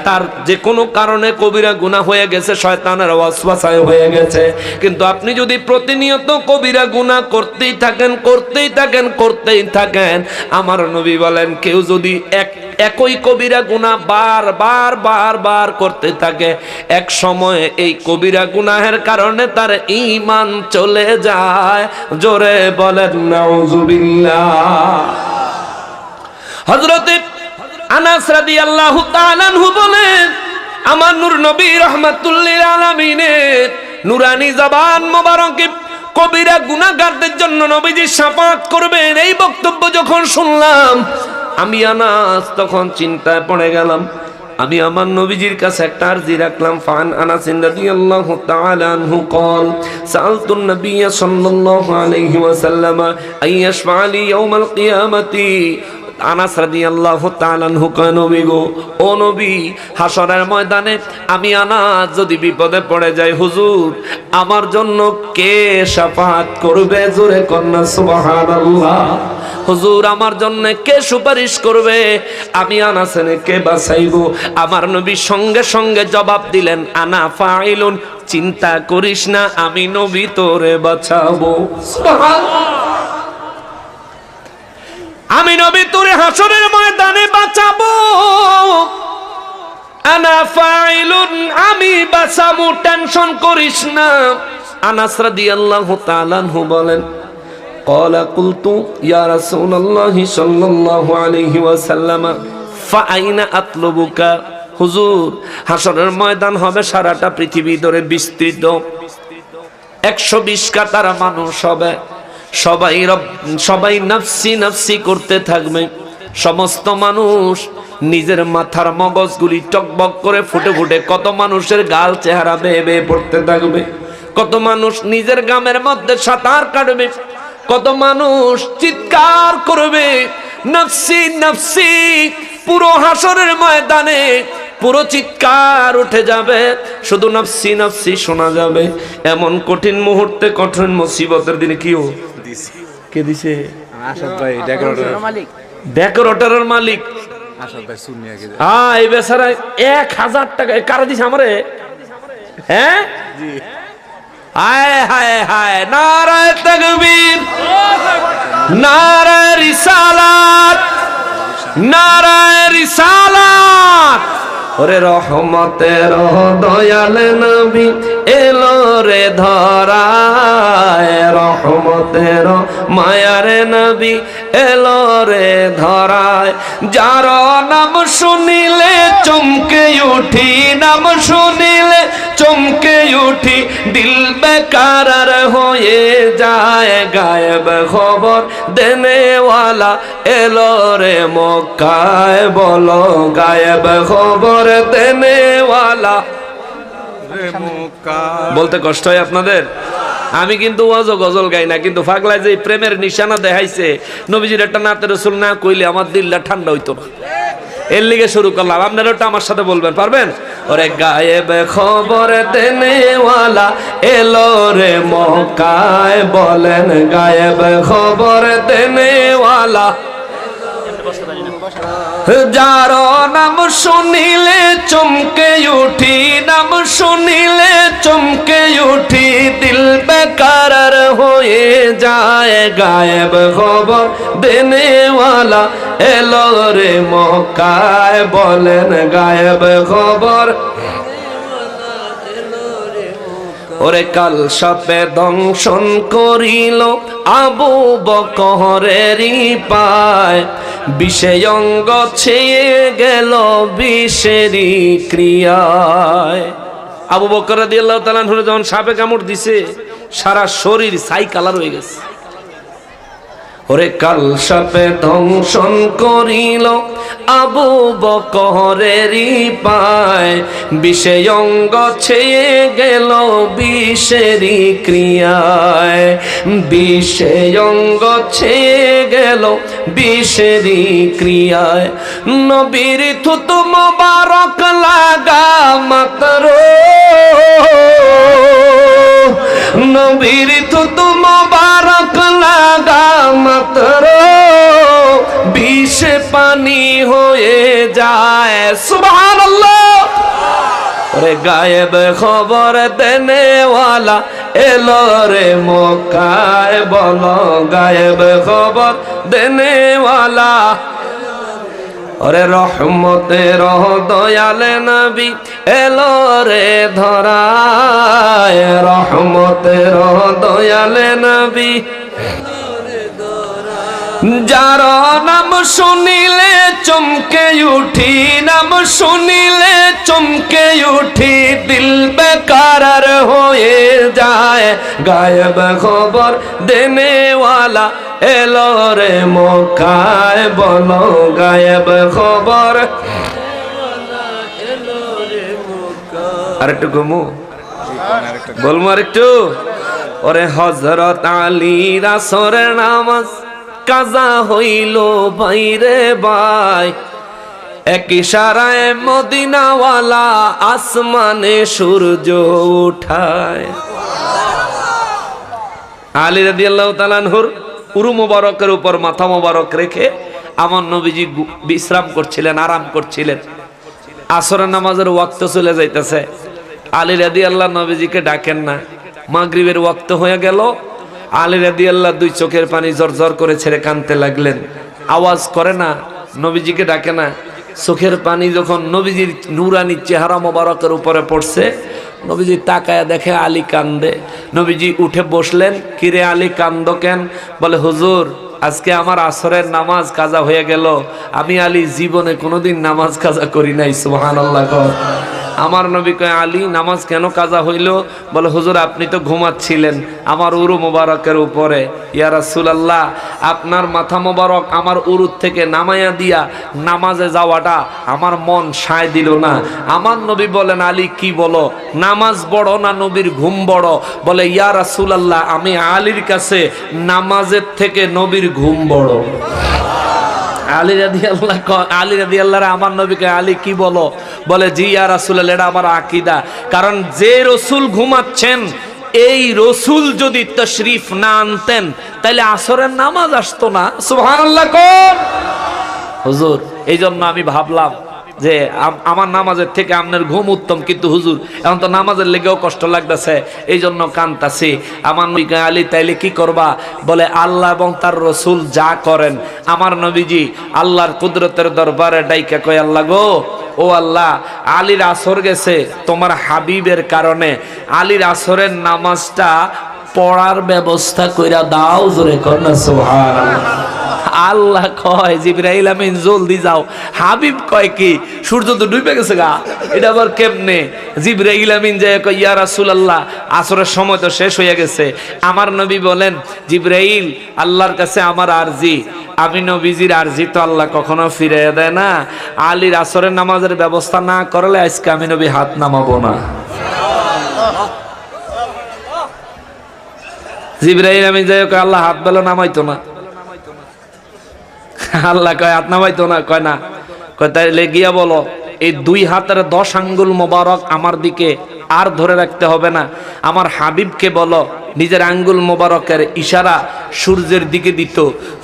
তার যে কোনো কারণে কবিরা গুনাহ হয়ে গেছে, শয়তানের ওয়াসওয়াসায় হয়ে গেছে। কিন্তু আপনি যদি প্রতিনিয়ত কবিরা গুনাহ করতেই থাকেন, করতেই থাকেন, করতেই থাকেন, আমার নবী বলেন কেউ যদি একই কবিরা গুনাহ বারবার বারবার করতে থাকে, এক সময় এই কবিরা গুনাহের কারণে তার ঈমান চলে যায়। জোরে বলেন নাউজুবিল্লাহ। হযরতে আনাস রাদিয়াল্লাহু তাআলা আনহু বলেন আমার নূর নবী রাহমাতুল লিল আলামিনের নুরানি জবান মোবারকে কবিরা গুনাহগারদের জন্য নবীজি শাফাআত করবেন, এই বক্তব্য যখন শুনলাম আমি আনাস তখন চিন্তায় পড়ে গেলাম। আমি আমার নবীজির কাছে একটা আরজি রাখলাম। ফান আনাস রাদিয়াল্লাহু তাআলা আনহু قال سألت النبي صلى الله عليه وسلم أن يشفع لي يوم القيامة আনাস রাদিয়াল্লাহু তাআলা আনহু কয় নবী গো, ও নবী, হাসরের ময়দানে আমি আনাস যদি বিপদে পড়ে যাই হুজুর, আমার জন্য কে শাফাআত করবে? জোরে কন্যা সুবহানাল্লাহ। হুজুর আমার জন্য কে সুপারিশ করবে? আমি আনাসেনে কে বাঁচাইব? আমার নবী সঙ্গে সঙ্গে জবাব দিলেন, আনা ফাইলুন, চিন্তা করিস না, আমি নবী তোরে বাঁচাবো। সুবহানাল্লাহ। আমি নবী তোরে হাসরের ময়দানে বাঁচাবো। আনা ফাইলুন, আমি বাঁচাবো, টেনশন করিস না। আনাস রাদিয়াল্লাহু তাআলা আনহু বলেন, قال قلت يا رسول الله صلى الله عليه وسلم فأين أطلبك? হুজুর, হাসরের ময়দান হবে সারাটা পৃথিবী ধরে বিস্তৃত, 120 কাতার মানুষ হবে, সবাই নাফসি নাফসি করতে থাকবে। সমস্ত মানুষ নিজের মাথার মগজগুলি টকবক করে ফুটে ফুটে কত মানুষের গাল চেহারা বেয়ে বেয়ে পড়তে থাকবে, কত মানুষ নিজের গ্রামের মধ্যে সাঁতার কাটবে, কত মানুষ চিৎকার করবে নফসি নফসি। পুরো হাসরের ময়দানে পুরো চিৎকার উঠে যাবে, শুধু নফসি নফসি শোনা যাবে। এমন কঠিন মুহূর্তে, কঠিন মুসিবতের দিনে কি কে দিছে? আসাদ ভাই ডেকোরেটর মালিক, ডেকোরেটরের মালিক আসাদ ভাই সুনিয়া কে এই বেচারা 1000 টাকা কারা দিছে আমারে? হ্যাঁ জি, হায় হায় হায়, নারায়ে তাকবীর, নারায়ে রিসালাত, নারায়ে রিসালাত। ওরে রহমতের দয়াল নবী এলো রে ধরায়, রহমতের মায়ার নবী এলো রে ধরায়। যার নাম শুনিলে চমকে উঠি, নাম শুনিলে চমকে উঠি, দিল বেকারার হয়ে যায়। গায়েব খবর দেনেওয়ালা এলো রে মক্কায়, বলো গায়েব খবর দেনেওয়ালা। বলতে কষ্ট হয় আপনাদের? আমি কিন্তু ওয়াজ ও গজল গাই না, কিন্তু পাগলায় যে প্রেমের নিশানা দেখাইছে, নবীজির একটা নাতে রাসূল না কইলে আমার দিলটা ঠান্ডা হইতো না। এর লিগে শুরু করলাম, আপনারা ওটা আমার সাথে বলবেন, পারবেন? ওরে গায়েব খবর দেনেওয়ালা এলো রে মক্কায়, বলেন গায়েব খবর দেনেওয়ালা। যার নাম শুনিলে চমকে উঠি, নাম শুনিলে চমকে উঠি, দিল বেকারার হয়ে যায়। গায়েব খবর দেনেওয়ালা এলো রে মক্কায়, বলেন গায়েব খবর। ওরে কাল সাপে দংশন করিল আবু বকরেরই পায়, বিষে অঙ্গ ছেয়ে গেল বিষেরই ক্রিয়ায়। আবু বকর রাদিয়াল্লাহু তাআলা আনহু যখন সাপে কামড় দিছে, সারা শরীর ছাই কালার হয়ে গেছে। ওরে কাল সাপে দংশন করিল আবু বকরেরই পায়, বিষে অঙ্গ ছেয়ে গেল বিষেরই ক্রিয়ায়, বিষে অঙ্গ ছেয়ে গেল বিষেরই ক্রিয়ায়। নবীর থুতু মোবারক লাগা মাত্র, নবীর থুতু মোবারক লাগা মাত্র, বিষে পানি হয়ে যায়। সুবহানাল্লাহ। ওরে গায়েব খবর দেনেওয়ালা এলো রে মক্কায়, বলো গায়েব খবর দেনেওয়ালা। ওরে রহমতের দয়ালে নবী এলো রে ধরায়, রহমতের দয়ালে নবী। যার নাম শুনিলে চমকে উঠি, নাম শুনিলে চমকে উঠি, দিল বেকারার হয়ে যায়। গায়েব খবর দেনেওয়ালা এলো রে মক্কায়, বলো গায়েব খবর। আরেকটু ঘুমু বলবো আরেকটু। ওরে হযরত আলী আসরের নামাজ কাজা হইল বাইরে বাই, এক ইশারায় মদিনাওয়ালা আসমানে সূর্য উঠায়। আলী রাদিয়াল্লাহু তাআলা আনহুর উরু মোবারকের উপর মাথা মোবারক রেখে আমার নবীজি বিশ্রাম করছিলেন, আরাম করছিলেন। আসরের নামাজের ওয়াক্ত চলে যাইতেছে। আলী রাদিয়াল্লাহু নবীজিকে ডাকেন না। মাগরিবের ওয়াক্ত হয়ে গেল। আলী রাদিয়াল্লাহু দুই চোখের পানি জরজর করে ছেড়ে কাঁদতে লাগলেন। আওয়াজ করে না, নবীজিকে ডাকে না। চোখের পানি যখন নবীজির নূরানি চেহারা মোবারকের উপরে পড়ছে, নবীজি তাকায়া দেখে আলী কান্দে। নবীজি উঠে বসলেন। কিরে আলী, কান্দ কেন? বলে হুজুর, আজকে আমার আসরের নামাজ কাজা হয়ে গেল। আমি আলী জীবনে কোনোদিন নামাজ কাজা করি নাই। সুবহানাল্লাহ। আমার নবী কয়, আলী নামাজ কেন কাজা হইল? বলে হুজুর, আপনি তো ঘুমাচ্ছিলেন আমার উরু মোবারকের উপরে। ইয়া রাসূলুল্লাহ, আপনার মাথা মোবারক আমার উরুর থেকে নামাইয়া দিয়া নামাজে যাওয়াটা আমার মন সায় দিল না। আমার নবী বলেন, আলী কি বলো, নামাজ বড় না নবীর ঘুম বড়? বলে, ইয়া রাসূলুল্লাহ, আমি আলীর কাছে নামাজের থেকে নবীর ঘুম বড়। আলী রাদিয়াল্লাহু আমার নবীকে, আলী কি বলো? বলে, জি ইয়া রাসূলুল্লাহ, এটা আমার আকীদা। কারণ যে রসুল ঘুমাচ্ছেন, এই রসুল যদি তশরিফ না আনতেন তাহলে আসরের নামাজ আসতো না। সুবহানাল্লাহ। কোন হুজুর, এই জন্য আমি ভাবলাম যে আমার নামাজের থেকে আপনার ঘুম উত্তম, কিন্তু হুজুর এখন তো নামাজের লেগেও কষ্ট লাগতেছে, এই জন্য কাঁদতাছি। আমার নবী আলী, তাইলে কি করবা? বলে, আল্লাহ এবং তার রসুল যা করেন, আমার নবীজি আল্লাহর কুদরতের দরবারে ডাইকা কয়, আল্লাহ গো, ও আল্লাহ, আলীর আসর গেছে তোমার হাবিবের কারণে, আলীর আসরের নামাজটা পড়ার ব্যবস্থা কইরা দাও। জোরে কর না সুবহানাল্লাহ। আল্লাহ কয়, জিবরাইল আমিন জলদি যাও। হাবিব কয় কি, সূর্য তো ডুবে গেছে গা, এটা আবার কেমনে? জিবরাইল আমিন যায় কয়, ইয়া রাসূলুল্লাহ, আসরের সময় তো শেষ হয়ে গেছে। আমার নবী বলেন, জিবরাইল, আল্লাহর কাছে আমার আরজি, আমি নবীজির আরজি তো আল্লাহ কখনো ফিরিয়ে দেয় না। আলীর আসরের নামাজের ব্যবস্থা না করলে আজকে আমি নবী হাত নামাবো না। জিবরাইল আমিন যায় কয়, আল্লাহ হাত বেলা নামাইতো না। আল্লাহ কয়, হাত নামাইতো না? কয় না। কয়, তাইলে গিয়া বলো, এই 2 হাতের 10 আঙ্গুল মোবারক আমার দিকে আর ধরে রাখতে হবে না। আমার হাবিবকে বলো নিজের আঙ্গুল মোবারকের ইশারা সূর্যের দিকে দিত।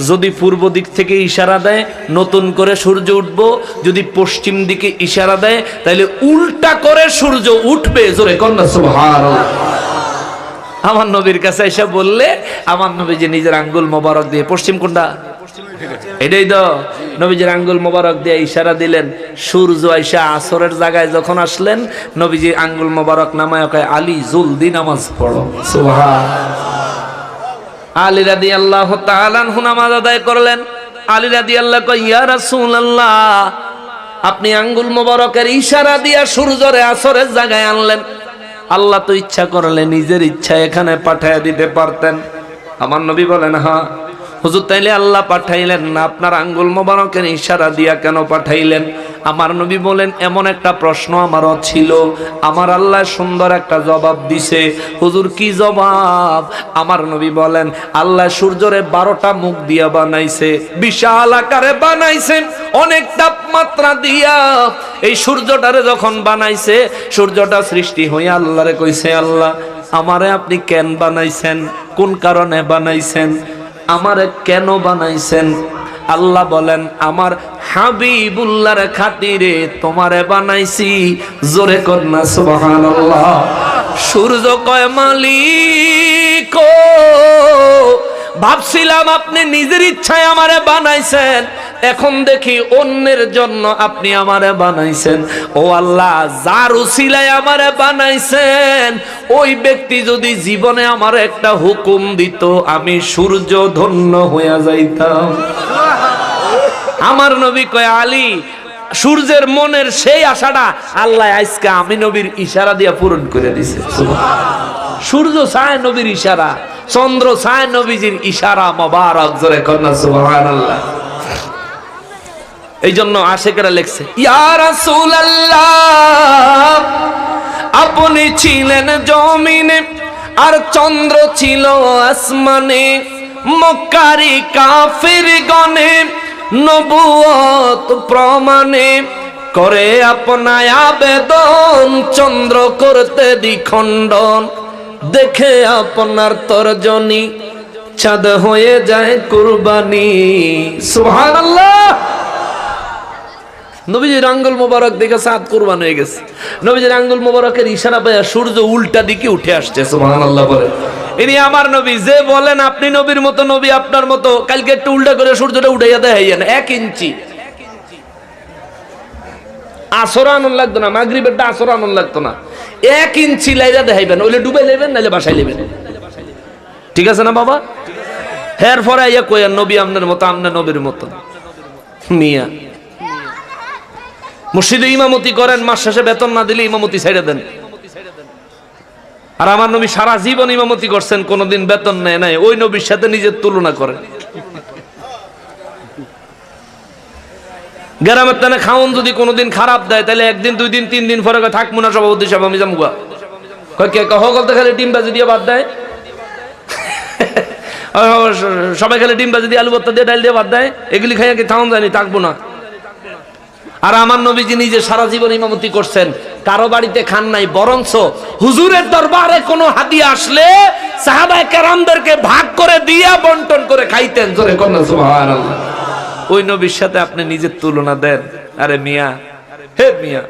যদি পূর্ব দিক থেকে ইশারা দেয় নতুন করে সূর্য উঠবো, যদি পশ্চিম দিকে ইশারা দেয় তাহলে উল্টা করে সূর্য উঠবে। জোরে কন্যা সুবহানাল্লাহ। আমার নবীর কাছে এসে বললে আমার নবী যে নিজের আঙ্গুল মোবারক দিয়ে, পশ্চিম কোনটা? এটাই তো। নবীজির আঙ্গুল মোবারক দিয়ে ইশারা দিলেন। সূর্য আইসা আসরের জায়গায় যখন আসলেন, নবীজির আঙ্গুল মোবারক নামায় কয়, আলী জলদি নামাজ পড়ো। সুবহানাল্লাহ। আলী রাদিয়াল্লাহু তাআলা আনহু নামাজ আদায় করলেন। আলী রাদিয়াল্লাহু কয়, ইয়া রাসূলুল্লাহ, আপনি আঙ্গুল মোবারকের ইশারা দিয়া সূর্যরে আসরের জায়গায় আনলেন। আল্লাহ তো ইচ্ছা করলে নিজের ইচ্ছা এখানে পাঠায় দিতে পারতেন। আমার নবী বলেন, হ্যাঁ হুজুর, তাইলে আল্লাহ পাঠাইলেন না, আপনার আঙ্গুল মোবারকের ইশারা দিয়া কেন পাঠাইলেন? আমার নবী বলেন, এমন একটা প্রশ্ন আমারও ছিল, আমার আল্লাহ সুন্দর একটা জবাব দিছে। হুজুর, কি জবাব? আমার নবী বলেন, আল্লাহ সূর্যরে 12টা মুখ দিয়া বানাইছে, বিশাল আকারে বানাইছে, অনেক তাপমাত্রা দিয়া। এই সূর্যটারে যখন বানাইছে, সূর্যটা সৃষ্টি হইয়া আল্লাহরে কইছে, আল্লাহ আমারে আপনি কেন বানাইছেন? কোন কারণে বানাইছেন? আমারে কেন বানাইছেন? আল্লাহ বলেন, আমার হাবিবুল্লাহর খাতিরে তোমারে বানাইছি। জোরে কর না সুবহানাল্লাহ। সূর্য কয়, মালিক, ভাবছিলাম আপনি নিজের ইচ্ছায় আমারে বানাইছেন, এখন দেখি অন্যের জন্য আপনি আমারে বানাইছেন। ও আল্লাহ, যার উসিলায় আমারে বানাইছেন, ওই ব্যক্তি যদি জীবনে আমার একটা হুকুম দিত, আমি সূর্য ধন্য হইয়া যাইতাম। আমার নবী কয়, আলী, সূর্যের মনের সেই আশাটা আল্লাহ আজকে আমি নবীর ইশারা দিয়া পূরণ করে দিছে। সূর্য চায় নবীর ইশারা, চন্দ্র চায় নবীজির ইশারা মোবারক। জোরে কন্যা সুবহানাল্লাহ। এই জন্য আশিকেরা লেখছে, ইয়া রাসূলুল্লাহ, আপনি ছিলেন জমিনে আর চন্দ্র ছিল আসমানে, মক্কারি কাফির গণে নবুয়ত প্রমাণে করে আপনায় আবেদন চন্দ্র করতে দ্বিখণ্ডন দেখে আপনার তর্জনী চাঁদ হয়ে যায় কুরবানি সুবহানাল্লাহ। নবীজির আঙ্গুল মোবারক দেখে চাঁদ কুরবান হয়ে গেছে। নবীজির আঙ্গুল মোবারকের ইশারা পেয়ে সূর্য উল্টা দিকে উঠে আসছে সুবহানাল্লাহ বলে। ইনি আমার নবী, যে বলেন আপনি নবীর মতো, নবী আপনার মতো, কালকে একটু উল্টা করে সূর্যটা উঠাইয়া দেখাইয়েন 1 ইঞ্চি। আসর আনন্দ লাগতো না, মাগরিবেরটা আসর আনন্দ লাগতো না, 1 ইঞ্চি লাইরা দেখাইবেন, ওইলে ডুবে লেবেন নাইলে বাসায় লেবেন। ঠিক আছে না বাবা? হের পরে আইয়া কইয়া নবী আপনার মতো, আপনার নবীর মতো। মিয়া মসজিদে ইমামতি করেন, মাস শেষে বেতন না দিলে ইমামতি ছেড়ে দেন। আর আমার নবী সারা জীবন ইমামতি করছেন, কোনোদিন বেতন নেয় নাই। ওই নবীর সাথে নিজের তুলনা করেন। গ্রামের টানে খাওন যদি কোনোদিন খারাপ দেয়, তাহলে 1 দিন 2 দিন 3 দিন পরে থাকবো না সভাপতি সাহেব, আমি যাবো। হকলতে খালি ডিম বাজি দিয়ে বাদ দেয়, সবাই খালি ডিম বাজি দিয়ে আলু ভর্তা দিয়ে ডাল দিয়ে বাদ দেয়, এগুলি খাইয়া কি খাওন যায়নি, থাকবো না। আর আমার নবীজি নিজে সারা জীবন ইমামতি করছেন, কারো বাড়িতে খান নাই, বরঞ্চ হুজুরের দরবারে কোনো হাদিয়া আসলে সাহাবায়ে কেরামদেরকে ভাগ করে দিয়া বন্টন করে খাইতেন। জোরে কন্যা সুবহানাল্লাহ। ওই নবীর সাথে আপনি নিজের তুলনা দেন? আরে মিয়া, হে মিয়া,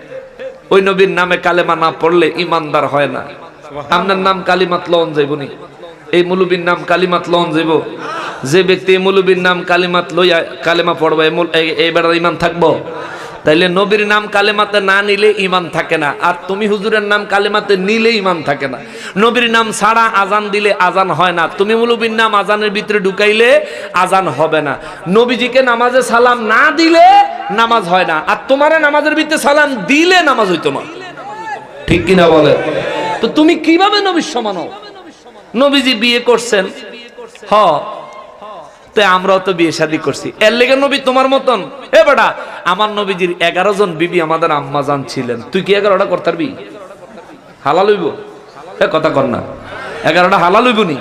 ওই নবীর নামে কালেমা না পড়লে ইমানদার হয় না। আপনার নাম কালিমাত লন যাইবনি, এই মুলুবির নাম কালিমাত লন যাইব। যে ব্যক্তি এই মুলুবির নাম কালিমাত লইয়া কালেমা পড়বে, এইবার ইমান থাকবো? তাইলে নবীর নাম কালেমাতে না নিলে ইমান থাকে না, আর তুমি হুজুরের নাম কালেমাতে নিলে ইমান থাকে না। নবীর নাম ছাড়া আজান দিলে আজান হয় না, তুমি মুলুবির নাম আজানের ভিতরে ঢুকাইলে আজান হবে না। নবীজিকে নামাজে সালাম না দিলে নামাজ হয় না, আর তোমারে নামাজের ভিতরে সালাম দিলে নামাজ হইতো না। ঠিক কিনা বলে? তো তুমি কিভাবে নবীর সমান হও? নবীজি বিয়ে করছেন, হ, তো আমরাও তো বিয়ে শাদী করছি, এর লেগে নবী তোমার মতন? এ বেটা, আমার নবীজির 11 জন বিবি আমাদের আম্মা জান ছিলেন, তুই কি 11টা করতে পারবি? হালাল হইব? এ কথা কর না, 11টা হালাল হইব নি?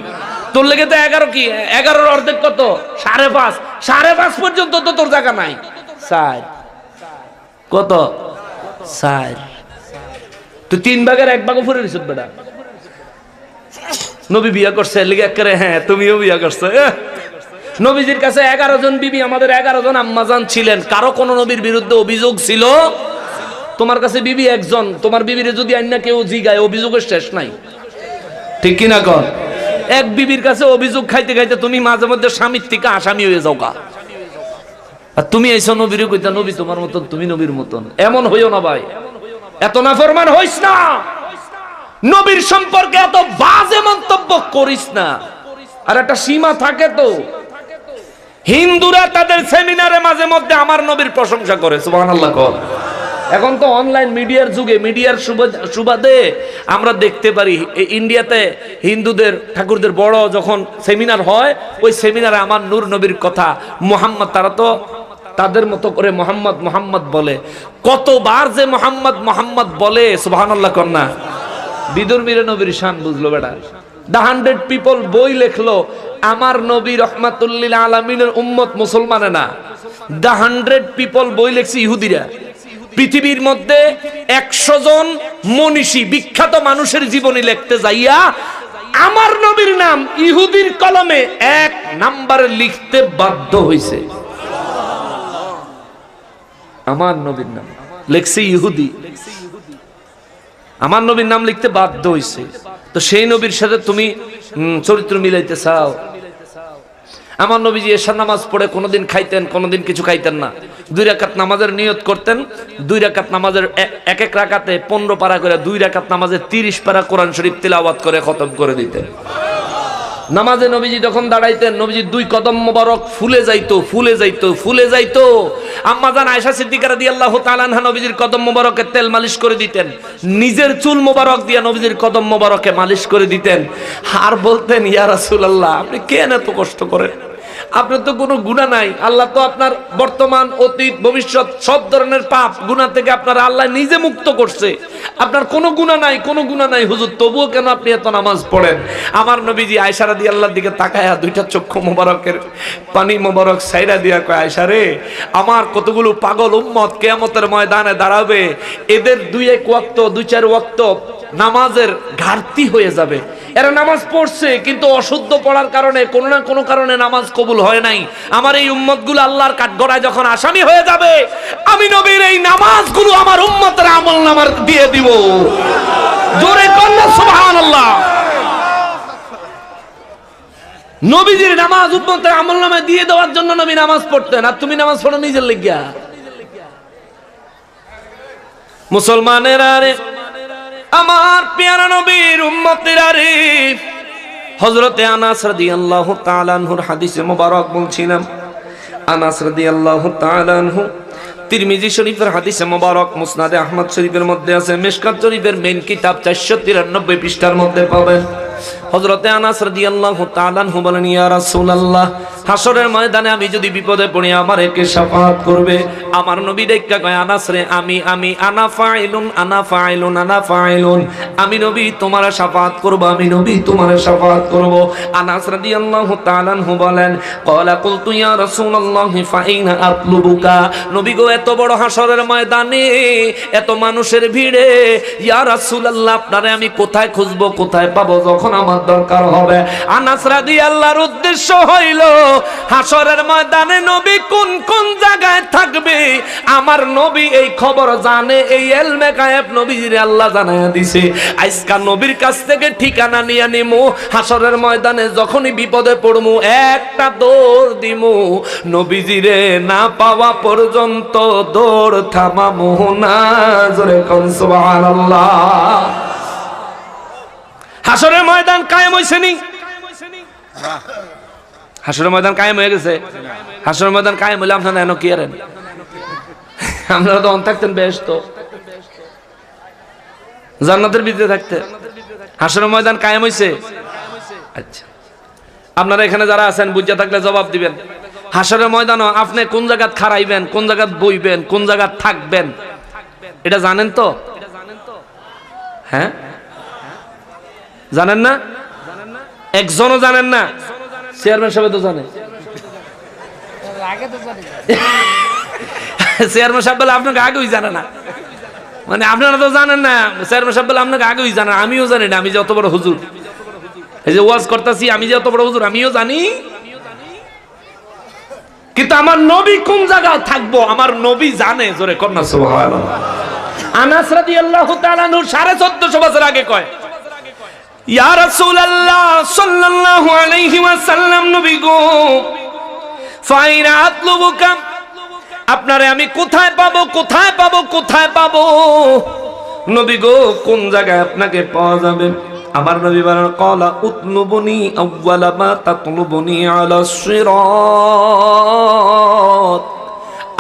তোর লেগে তো 11 কি, 11-এর অর্ধেক কত? 5.5, 5.5 পর্যন্ত তো তোর জায়গা নাই। 4 কত? 4 তুই 3 ভাগের 1 ভাগও ফুরে দিছ বেটা। নবী বিয়ে করছে এর লেগে একেবারে, হ্যাঁ তুমিও বিয়ে করছো। নবীজির কাছে 11 জন বিবি, আমাদের 11 জন আম্মাজান ছিলেন। কারো কোন নবীর বিরুদ্ধে অভিযোগ ছিল? তোমার কাছে বিবি 1 জন, তোমার বিবিরে যদি আইনা কেউ জিগায়, অভিযোগের শেষ নাই। ঠিক কিনা কর? এক বিবির কাছে অভিযোগ খাইতে খাইতে তুমি মাঝে মধ্যে স্বামীর থেকে আসামি হয়ে যাও গা। আর তুমি এইসব নবীরে কইতা নবী তোমার মতন, তুমি নবীর মতন। এমন হইও না ভাই, এত নাফরমান হইস না, নবীর সম্পর্কে এত বাজে মন্তব্য করিস না। আর একটা সীমা থাকে তো। হিন্দুরা তাদের সেমিনারে মাঝে মধ্যে আমার নবীর প্রশংসা করে, সুবহানাল্লাহ কর। এখন তো অনলাইন মিডিয়ার যুগে, মিডিয়ার সুবাদে আমরা দেখতে পারি ইন্ডিয়াতে হিন্দুদের ঠাকুরদের বড় যখন সেমিনার হয়, ওই সেমিনারে আমার নূর নবীর কথা, মুহাম্মদ, তারা তো তাদের মতো করে মোহাম্মদ মোহাম্মদ বলে। কতবার যে মোহাম্মদ মোহাম্মদ বলে, সুবহানাল্লাহ কর না। বিদুর্মীর নবীর শান বুঝলো বেটা। দ্য 100 পিপল বই লেখলো, আমার নবী রহমাতুল্লিল আলামিনের উম্মত মুসলমানে না। দ্য 100 পিপল বই লেখছে ইহুদিরা। পৃথিবীর মধ্যে 100 জন মনীষী বিখ্যাত মানুষের জীবনী লিখতে যাইয়া আমার নবীর নাম ইহুদির কলমে 1 নম্বরে লিখতে বাধ্য হইছে। আমার নবীর নাম লেখছে ইহুদি, আমার নবীর নাম লিখতে বাধ্য হইছে। তো সেই নবীর সাথে তুমি চরিত্র মিলাইতে চাও? আমার নবীজি এশার নামাজ পড়ে কোনোদিন খাইতেন, কোনোদিন কিছু খাইতেন না। 2 রাকাত নামাজের নিয়ত করতেন, 2 রাকাত নামাজের এক এক রাকাতে 15 পারা করে, 2 রাকাত নামাজে 30 পারা কোরআন শরীফ তিলাওয়াত করে খতম করে দিতেন। নামাজে নবীজি যখন দাঁড়াইতেন, নবীজি 2 কদম মোবারক ফুলে যাইতো, ফুলে যাইতো, ফুলে যাইতো। আম্মা জান আয়েশা সিদ্দিকা রাদিয়াল্লাহু তাআলা আনহা নবীজির কদম মোবারকে তেল মালিশ করে দিতেন, নিজের চুল মোবারক দিয়ে নবীজির কদম মোবারকে মালিশ করে দিতেন। আর বলতেন, ইয়া রাসূলুল্লাহ, আপনি কেন এত কষ্ট করেন? আপনার তো কোনো গুনাহ নাই, আল্লাহ তো আপনার বর্তমান অতীত ভবিষ্যৎ সব ধরনের পাপ গুনাহ থেকে আপনার আল্লাহ নিজে মুক্ত করছে, আপনার কোনো গুনাহ নাই, কোনো গুনাহ নাই হুজুর, তবুও কেন আপনি এত নামাজ পড়েন? আমার নবীজি আয়েশা রাদিয়াল্লাহর দিকে তাকায়া দুইটা চক্ষু মোবারকের পানি মোবারক সাইরা দিয়া কয়, আয়েশা রে, আমার কতগুলো পাগল উম্মত কিয়ামতের ময়দানে দাঁড়াবে, এদের দুই চার ওয়াক্ত নামাজের ঘাটতি হয়ে যাবে। এরা নামাজ পড়ছে কিন্তু অশুদ্ধ পড়ার কারণে কোনো না কোনো কারণে নামাজ কবুল হয় নাই। আমার এই উম্মতগুলো আল্লাহর কাঠগড়ায় যখন আসামি হয়ে যাবে, আমি নবীর এই নামাজগুলো আমার উম্মতের আমলনামার দিয়ে দিব। জোরে কন্যা সুবহানাল্লাহ। নবীজির নামাজ উম্মতের আমলনামায় দিয়ে দেওয়ার জন্য নবী নামাজ পড়তেন, আর তুমি নামাজ পড়ো নিজের লিগা। মুসলমানেরা রে, আমার পেয়ারা নবীর উম্মতেরা রে, হযরতে আনাস রাদিয়াল্লাহু তাআলা আনহুর হাদিসে মোবারক বলছিলাম। আনাস রাদিয়াল্লাহু তাআলা আনহু তিরমিজি শরীফের হাদিসে মোবারক, মুসনাদে আহমদ শরীফের মধ্যে আছে, মিশকাত শরীফের মেইন কিতাব 493 পৃষ্ঠার মধ্যে পাবেন। হযরতে আনাস রাদিয়াল্লাহু তাআলা আনহু বলেন, ইয়া রাসূলুল্লাহ, হাসরের ময়দানে আমি যদি বিপদে পড়ি আমারে কে শাফাআত করবে? আমার নবী দেখা কয়, আনাস রে, আমি আনা ফাইলুন আনা ফাইলুন আনা ফাইলুন, আমি নবী তোমার শাফাআত করব, আমি নবী তোমার শাফাআত করব। আনাস রাদিয়াল্লাহু তাআলা আনহু বলেন, ক্বালা কুলতু ইয়া রাসূলুল্লাহ ফাইনা আতলুবুকা, নবী গো, এত বড় হাসরের ময়দানে এত মানুষের ভিড়ে ইয়া রাসূলুল্লাহ, আপনারে আমি কোথায় খুঁজবো, কোথায় পাবো যখন আমার দরকার হবে? আনাস রাদিয়াল্লাহর উদ্দেশ্য হইল হাসরের ময়দানে নবী কোন কোন জায়গায় থাকবে আমার নবী এই খবর জানে, এই ইলমে গায়েব নবীর আল্লাহ জানায়া দিছে। আজকা নবীর কাছ থেকে ঠিকানা নিয়ে নিমু, হাসরের ময়দানে যখনই বিপদে পড়মু একটা দৌড় দিমু, নবীজিরে না পাওয়া পর্যন্ত দৌড় থামামু না। জোরে কোন সুবহানাল্লাহ। হাসরের ময়দান কায়েম হইছে নি? হাসরের ময়দান কায়েম হয়ে গেছে। হাসরের ময়দান কায়েম হইলে আপনারা এনো কি আরেন? আপনারা তো অন থাকতেন বেহেশত, জান্নাতের ভিতরে থাকতেন। হাসরের ময়দান কায়েম হইছে। আচ্ছা, আপনারা এখানে যারা আছেন বুঝা থাকলে জবাব দিবেন। হাসরের ময়দানও আপনি কোন জায়গায় খাড়াইবেন, কোন জায়গায় বইবেন, কোন জায়গায় থাকবেন এটা জানেন তো? হ্যাঁ, জানেন না? একজনও জানেন না? চেয়ারম্যান সাহেব তো জানে। চেয়ারম্যান সাহেব বলে আপনাকে আগেই জানে না, মানে আপনারা তো জানেন না। চেয়ারম্যান সাহেব বলে আপনাকে আগেই জানে, আমিও জানি না। আমি যে অত বড় হুজুর, এই যে ওয়াজ করতেছি, আমি যে অত বড় হুজুর আমিও জানি, কিন্তু আমার নবী কোন জায়গায় থাকবো আমার নবী জানে। জোরে কন্যা সুবহানাল্লাহ। আনাস রাদিয়াল্লাহু তাআলা নূর 1450 বছর আগে কয়, ইয়া রাসূলুল্লাহ সাল্লাল্লাহু আলাইহি ওয়াসাল্লাম, নবী গো, ফাইনা আতলুবুকা, আপনারে আমি কোথায় পাবো, কোথায় পাবো, কোথায় পাবো? নবী গো, কোন জায়গায় আপনাকে পাওয়া যাবে? আমার নবী বলেন, ক্বালা উতলুবুনি আউয়ালা মা তাতলুবুনি আলা সিরাত।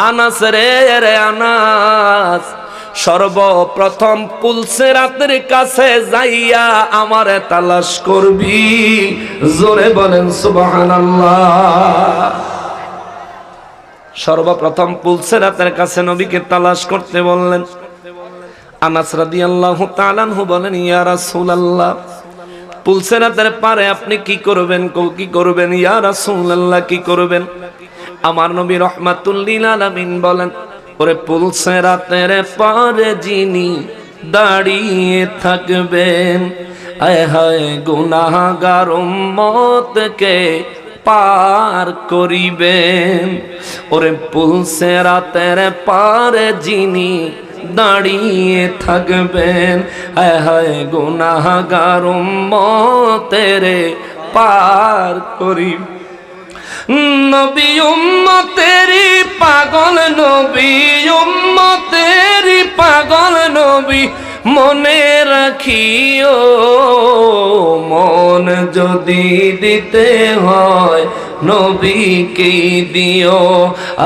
আনাস রে, আনাস, সর্বপ্রথম পুলসিরাতের কাছে যাইয়া আমারে তালাশ করবি। জোরে বলেন সুবহানাল্লাহ। সর্বপ্রথম পুলসিরাতের কাছে নবীকে তালাশ করতে বললেন। আনাস রাদিয়াল্লাহু তাআলা আনহু বলেন, ইয়া রাসূলুল্লাহ, পুলসিরাতের পারে আপনি কি করবেন? কি করবেন ইয়া রাসূলুল্লাহ, কি করবেন? আমার নবী রাহমাতুল লিল আলামিন বলেন, ওরে পুলসিরাতের পারে যিনি দাঁড়িয়ে থাকবেন, আয় হায় গুনাহগার উম্মতকে পার করিবেন। ওরে পুলসিরাতের পারে যিনি দাঁড়িয়ে থাকবেন, আয় হায় গুনাহগার উম্মতের পার করিবেন। নবী উম্মতেরি পাগল, নবী উম্মতেরি পাগল, নবী মনে রাখিও, মন যদি দিতে হয় নবীকে দিও।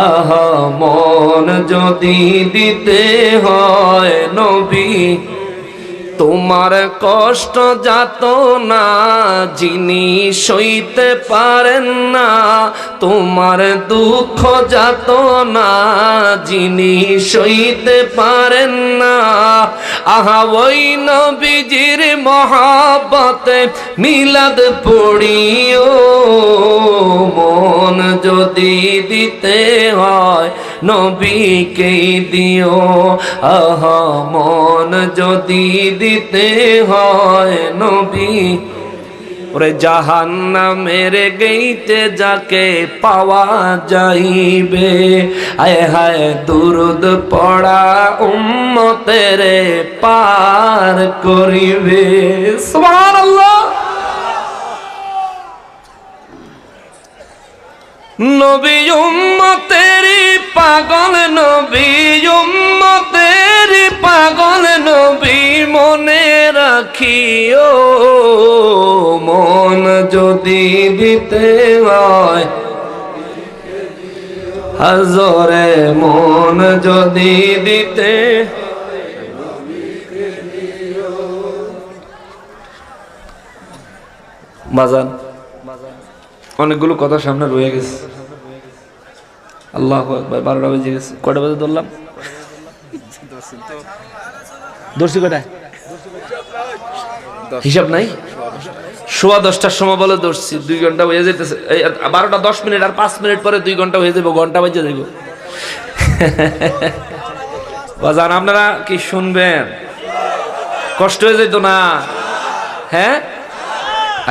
আহা, মন যদি দিতে হয় নবী তোমার কষ্ট যাতনা যিনি সইতে পারেন না, তোমার দুঃখ যাতনা যিনি সইতে পারেন না, আহা ওই নবীজির মহব্বতে মিলাদ পড়িও। মন যদি দিতে হয় নবীকেই দিও, আহা মন যদি দিতে হয় নবী। ওরে জাহান্নামের গেইতে যাকে পাওয়া যাইবে, আয় হায় দুরুদ পড়া উম্মতের পার করিবে। সুবহানাল্লাহ। নবী উম্মতেরি পাগল, নবী উম্মতেরি পাগল, নবী মনে রাখিও। মন যদি দিতে হয় হাজরে, মন যদি দিতে বাজান অনেকগুলো কথা সামনে রয়ে গেছে। আল্লাহু আকবার। 12টা বেজে গেছে। কয়টা বাজে ধরলাম? ধরছি কয়টায়? হিসাব নাই। 10:15টার সময় বলে ধরছি, 2 ঘন্টা হয়ে যেতেছে। 12টা 10 মিনিট আর 5 মিনিট পরে 2 ঘন্টা হয়ে যাবে, ঘন্টা বেজে যাইব। বাজান আপনারা কি শুনবেন? কষ্ট হয়ে যেত না? হ্যাঁ,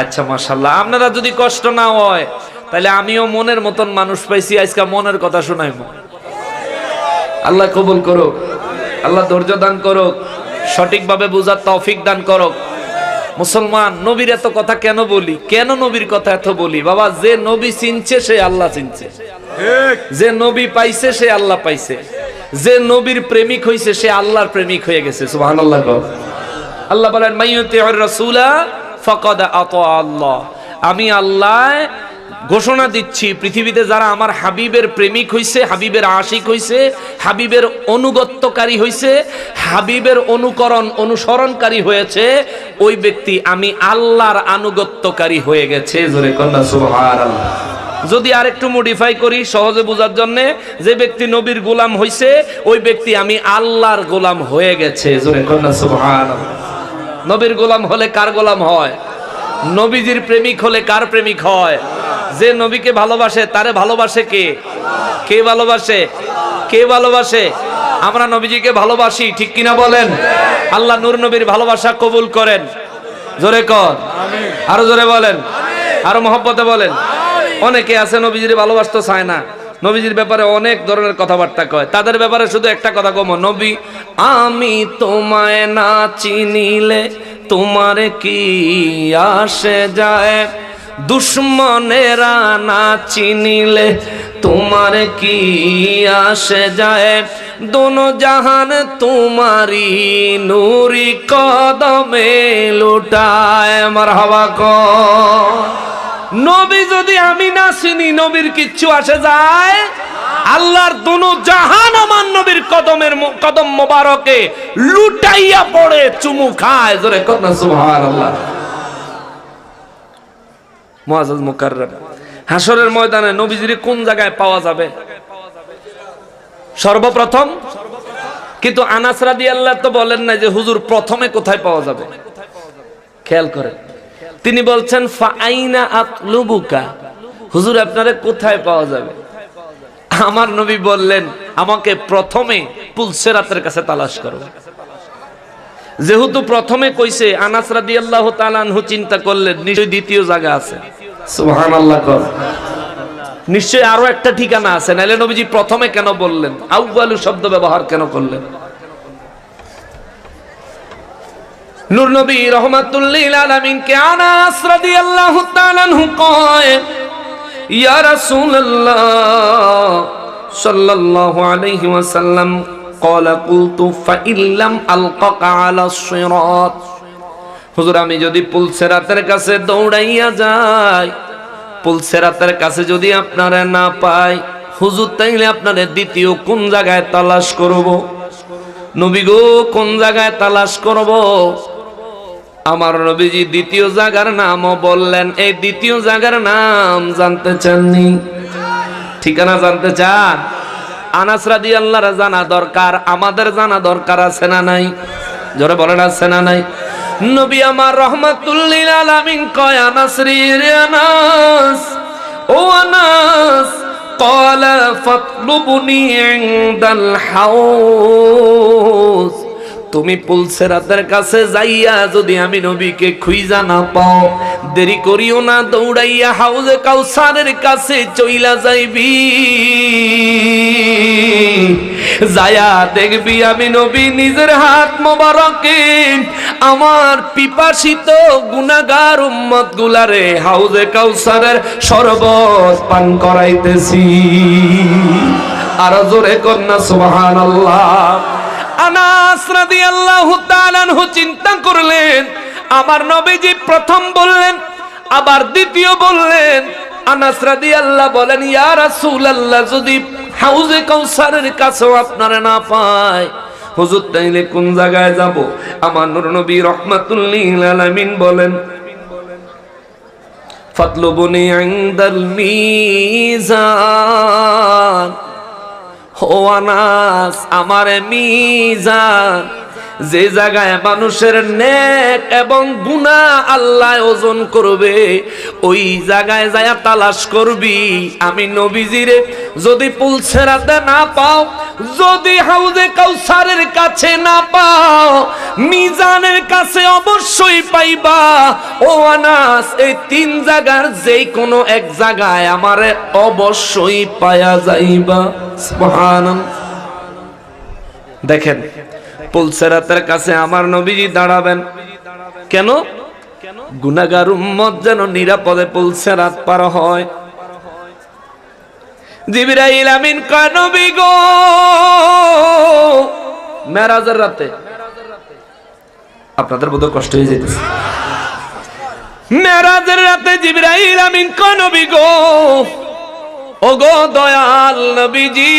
আচ্ছা মাশাআল্লাহ। আপনারা যদি কষ্ট না হয় তাহলে আমিও মনের মতন মানুষ পাইছি, আজকে মনের কথা শোনাইব। আল্লাহ কবুল করুক, আল্লাহ ধৈর্য দান করুক, সঠিকভাবে বুঝার তৌফিক দান করুক। মুসলমান, নবীর এত কথা কেন বলি? কেন নবীর কথা এত বলি? বাবা, যে নবী চিনছে সে আল্লাহ চিনছে, যে নবী পাইছে সে আল্লাহ পাইছে, যে নবীর প্রেমিক হইছে সে আল্লাহর প্রেমিক হয়ে গেছে। সুবহানাল্লাহ। আল্লাহ বলেন মাইয়ুতিউর রাসূলা ফাকাদ আতা আল্লাহ। আমি আল্লাহ ঘোষণা দিচ্ছি, পৃথিবীতে যারা আমার হাবিবের প্রেমিক হইছে, হাবিবের আশিক হইছে, হাবিবের অনুগত্যকারী হইছে, হাবিবের অনুসরণকারী হয়েছে, ওই ব্যক্তি আমি আল্লাহর আনুগত্যকারী হয়ে গেছে। জোরে কন্যা সুবহানাল্লাহ। যদি আরেকটু মডিফাই করি সহজে বোঝার জন্য, যে ব্যক্তি নবীর গোলাম হইছে ওই ব্যক্তি আমি আল্লাহর গোলাম হয়ে গেছে। জোরে কন্যা সুবহানাল্লাহ। নবীর গোলাম হলে কার গোলাম হয়? নবীজির প্রেমিক হলে কার প্রেমিক হয়? যে নবীকে ভালোবাসে তারে ভালোবাসে কে? কে ভালোবাসে? কে ভালোবাসে? আমরা নবীজিকে ভালোবাসি, ঠিক কিনা বলেন? আল্লাহ নূর নবীর ভালোবাসা কবুল করেন। জোরে কর, আরো জোরে বলেন, আরো মহব্বতে বলেন। অনেকে আছে নবীজির ভালোবাসতে চায় না, নবীজির ব্যাপারে অনেক ধরনের কথাবার্তা কয়। তাদের ব্যাপারে শুধু একটা কথা কম, নবী আমি তোমায় না চিনিলে তোমার কি আসে যায়, দুশ্মনেরা না চিনিলে তোমার কি আসে যায়, দোনো জাহান তোমারি নূরি কদমে লুটায়। মারহাবা কর। নবী যদি আমি না চিনি নবীর কিচ্ছু আসে যায়? আল্লাহর দুনো জাহান আমার নবীর কদম মোবারকে লুটাইয়া পড়ে, চুমু খায়। জোরে কন্যা সুবহানাল্লাহ। মুআজ্জাজ মুকাররম, হাসরের ময়দানে নবীজির কোন জায়গায় পাওয়া যাবে? সর্বপ্রথম। কিন্তু আনাস রাদিয়াল্লাহু তো বলেন না যে হুজুর প্রথমে কোথায় পাওয়া যাবে। খেয়াল করেন, তিনি বলছেন ফাআইনা আতলুবুকা, হুজুর আপনারে কোথায় পাওয়া যাবে? আমার নবী বললেন আমাকে প্রথমে পুলসেরাতের কাছে তালাশ করো। যেহেতু প্রথমে কইছে, আনাস রাদিয়াল্লাহু তাআলা আনহু চিন্তা করলেন নিশ্চয়ই দ্বিতীয় জায়গা আছে। সুবহানাল্লাহ কর। নিশ্চয়ই আরো একটা ঠিকানা আছে, নাইলে নবীজি প্রথমে কেন বললেন? আউয়ালু শব্দ ব্যবহার কেন করলেন? নূর নবী রাহমাতুল লিল আলামিন কে আনাস রাদিয়াল্লাহু তাআলা আনহু কয়, ইয়া রাসূলুল্লাহ সাল্লাল্লাহু আলাইহি ওয়াসাল্লাম ক্বালা কুলতু ফাইল্লাম আলকাকা আলাস সিরাত। হুজুর আমি যদি পুলসেরাতের কাছে দৌড়াইয়া যাই, পুলসেরাতের কাছে যদি আপনারে না পাই, হুজুর তাইলে আপনারে দ্বিতীয় কোন জায়গায় তালাশ করব? নবী গো কোন জায়গায় তালাশ করব? আমার নবীজি দ্বিতীয় জায়গার নামও বললেন। এই দ্বিতীয় জায়গার নাম জানতে চাননি? ঠিকানা জানতে চান? আনাস রাদিয়াল্লাহু আনহু জানা দরকার, আমাদের জানা দরকার আছে না নাই? জোরে বলেন আছে না নাই? নবী আমার রাহমাতুল লিল আলামিন কয়, আনাস রে আনাস, ও আনাস, ক্বালা ফাতলুবনি ইনদাল হাউজ। তুমি পুলসেরাতের কাছে যাইয়া যদি আমি নবীকে খুঁজা না পাও, দেরি করিও না, দৌড়াইয়া হাউজে কাউসারের কাছে চইলা যাইবি। যায়া দেখবি আমি নবী নিজের হাত মোবারকে আমার পিপাসিত গুনাহগার উম্মত গুলারে হাউজে কাউসারের শরবত পান করাইতেছি। আর জোরে কন্যা সুবহানাল্লাহ। আনাস রাদিয়াল্লাহু তাআলা আনহু চিন্তা করলেন, আমার নবীজি প্রথম বললেন, আবার দ্বিতীয় বললেন। আনাস রাদিয়াল্লাহু বলেন, ইয়া রাসূলুল্লাহ, যদি হাউজে কাউসারের কাছেও আপনারা না পায়, হুজুর তাইলে কোন জায়গায় যাব? আমার নূর নবী রাহমাতুল লিল আলামিন বলেন, ফাতলুবুনি ইনদাল মিজান। ও আনাস, আমার মিজান, যে জায়গায় মানুষের নেক এবং গুনাহ আল্লাহ ওজন করবে, ওই জায়গায় যায়া তালাশ করবি। আমি নবীজিরে যদি পুলসেরাতে না পাও, যদি হাউজে কাউসারের কাছে না পাও, মিজানের কাছে অবশ্যই পাইবা। ও আনাস, এই তিন জায়গার যেই কোনো এক জায়গায় আমারে অবশ্যই পায়া যাইবা। সুবহানাল্লাহ। দেখেন, পুলসেরাতের কাছে আমার নবীজি দাঁড়াবেন কেন? গুনাহগার উম্মত যেন নিরাপদে পুলসেরাত পার হয়। জিবরাইল আমিন কয়, নবী গো, মেরাজের রাতে আপনাদের বোধ কষ্ট হয়ে যেতেছে। মেরাজের রাতে জিবরাইল আমিন কয়, নবী গো, ও গো দয়াল নবীজি,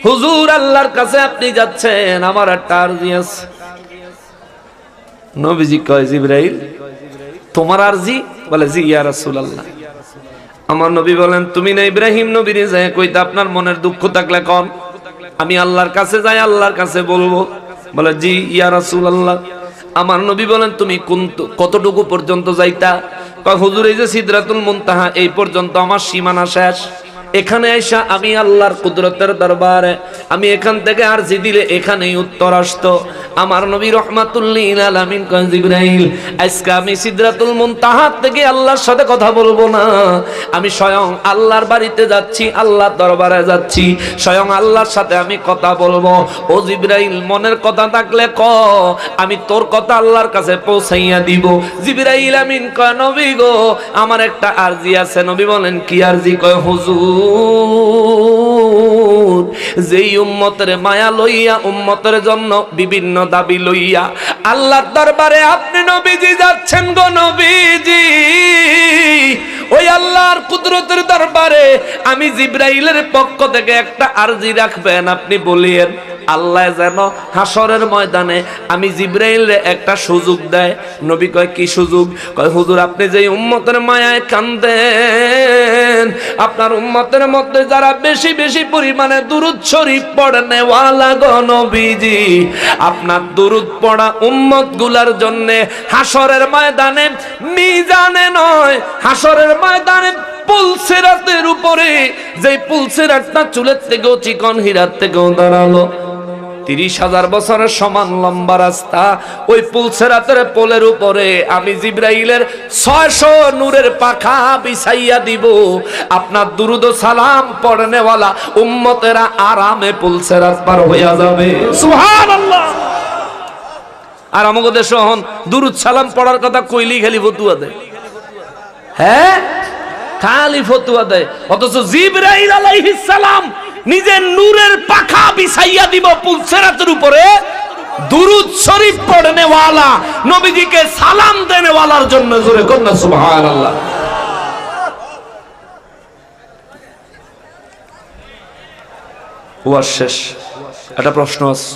হুজুর আল্লাহর কাছে আপনি যাচ্ছেন, আমার একটা আরজি আছে। নবীজি কয়, জিবরাইল, তোমার আরজি? বলে, জি ইয়া রাসূলুল্লাহ। আমার নবী বলেন, তুমি না ইব্রাহিম নবীরে যায় কইতে আপনার মনের দুঃখ থাকলে কোন, আমি আল্লাহর কাছে যাই আল্লাহর কাছে বলবো? বলে, জি ইয়া রাসূলুল্লাহ। আমার নবী বলেন, তুমি কতটুকু পর্যন্ত যাইতা? কয়, হুজুর এই যে সিদরাতুল মুনতাহা, এই পর্যন্ত আমার সীমানা শেষ। এখানে আইসা আমি আল্লাহর কুদরতের দরবারে আমি এখান থেকে আরজি দিলে এখানেই উত্তর আসতো। আমার নবী রাহমাতুল লিল আলামিন কয়, জিবরাইল, আজকে আমি সিদরাতুল মুনতাহা থেকে আল্লাহর সাথে কথা বলবো না, আমি স্বয়ং আল্লাহর বাড়িতে যাচ্ছি, আল্লাহর দরবারে যাচ্ছি, স্বয়ং আল্লাহর সাথে আমি কথা বলবো। ও জিবরাইল, মনের কথা থাকলে ক, আমি তোর কথা আল্লাহর কাছে পৌঁছাইয়া দিব। জিবরাইল আমিন কয়, নবী গো, আমার একটা আরজি আছে। নবী বলেন, কি আরজি? কয়, হুজুর, যেই উম্মতের মায়া লইয়া, উম্মতের জন্য বিভিন্ন দাবি লইয়া আল্লাহর দরবারে আপনি নবীজি যাচ্ছেন গো নবীজি, ওই আল্লাহর কুদরতের দরবারে আমি জিবরাইলের পক্ষ থেকে একটা আরজি রাখবেন, আপনি বলিয়েন আল্লাহ যেন হাসরের ময়দানে আমি জিবরাইলরে একটা সুযোগ দেয়। নবী কয়, কি সুযোগ? কয়, হুজুর আপনি যে উম্মতের মায়ায় কান্দেন, আপনার উম্মতের মধ্যে যারা বেশি বেশি পরিমাণে দুরূদ শরীফ পড়েন ওয়ালা গো নবীজি, আপনার দুরূদ পড়া উম্মত গুলার জন্য হাসরের ময়দানে, মিজানে নয়, হাসরের ময়দানে পুলসিরাতের উপরে, যে পুলসিরাতটা চুলের থেকেও চিকন, হীরার থেকেও দাঁড়ালো, 30,000 বছরের সমান লম্বা রাস্তা, ওই পুলসিরাতের পোলের উপরে আমি জিবরাইলের 600 নূরের পাখা বিছাইয়া দিব। আপনার দুরুদ ও সালাম পড়নেওয়ালা উম্মতেরা আরামে পুলসিরাত পার হইয়া যাবে। সুবহানাল্লাহ। আর আমাদের দেশে এখন দুরুদ সালাম পড়ার কথা কইলি খালি ফতুয়া দেয়। হ্যাঁ, খালি ফতুয়া দেয়, অথচ জিবরাইল আলাইহিস সালাম নিজের নূরের পাখা বিছাইয়া দিব পুলসিরাতের উপরে, দুরূদ শরীফ পড়নে ওয়ালা, নবীজিকে সালাম দেনে ওয়ালার জন্য। জোরে কন্যা সুবহানাল্লাহ। ওয়াজ শেষ, একটা প্রশ্ন আছে।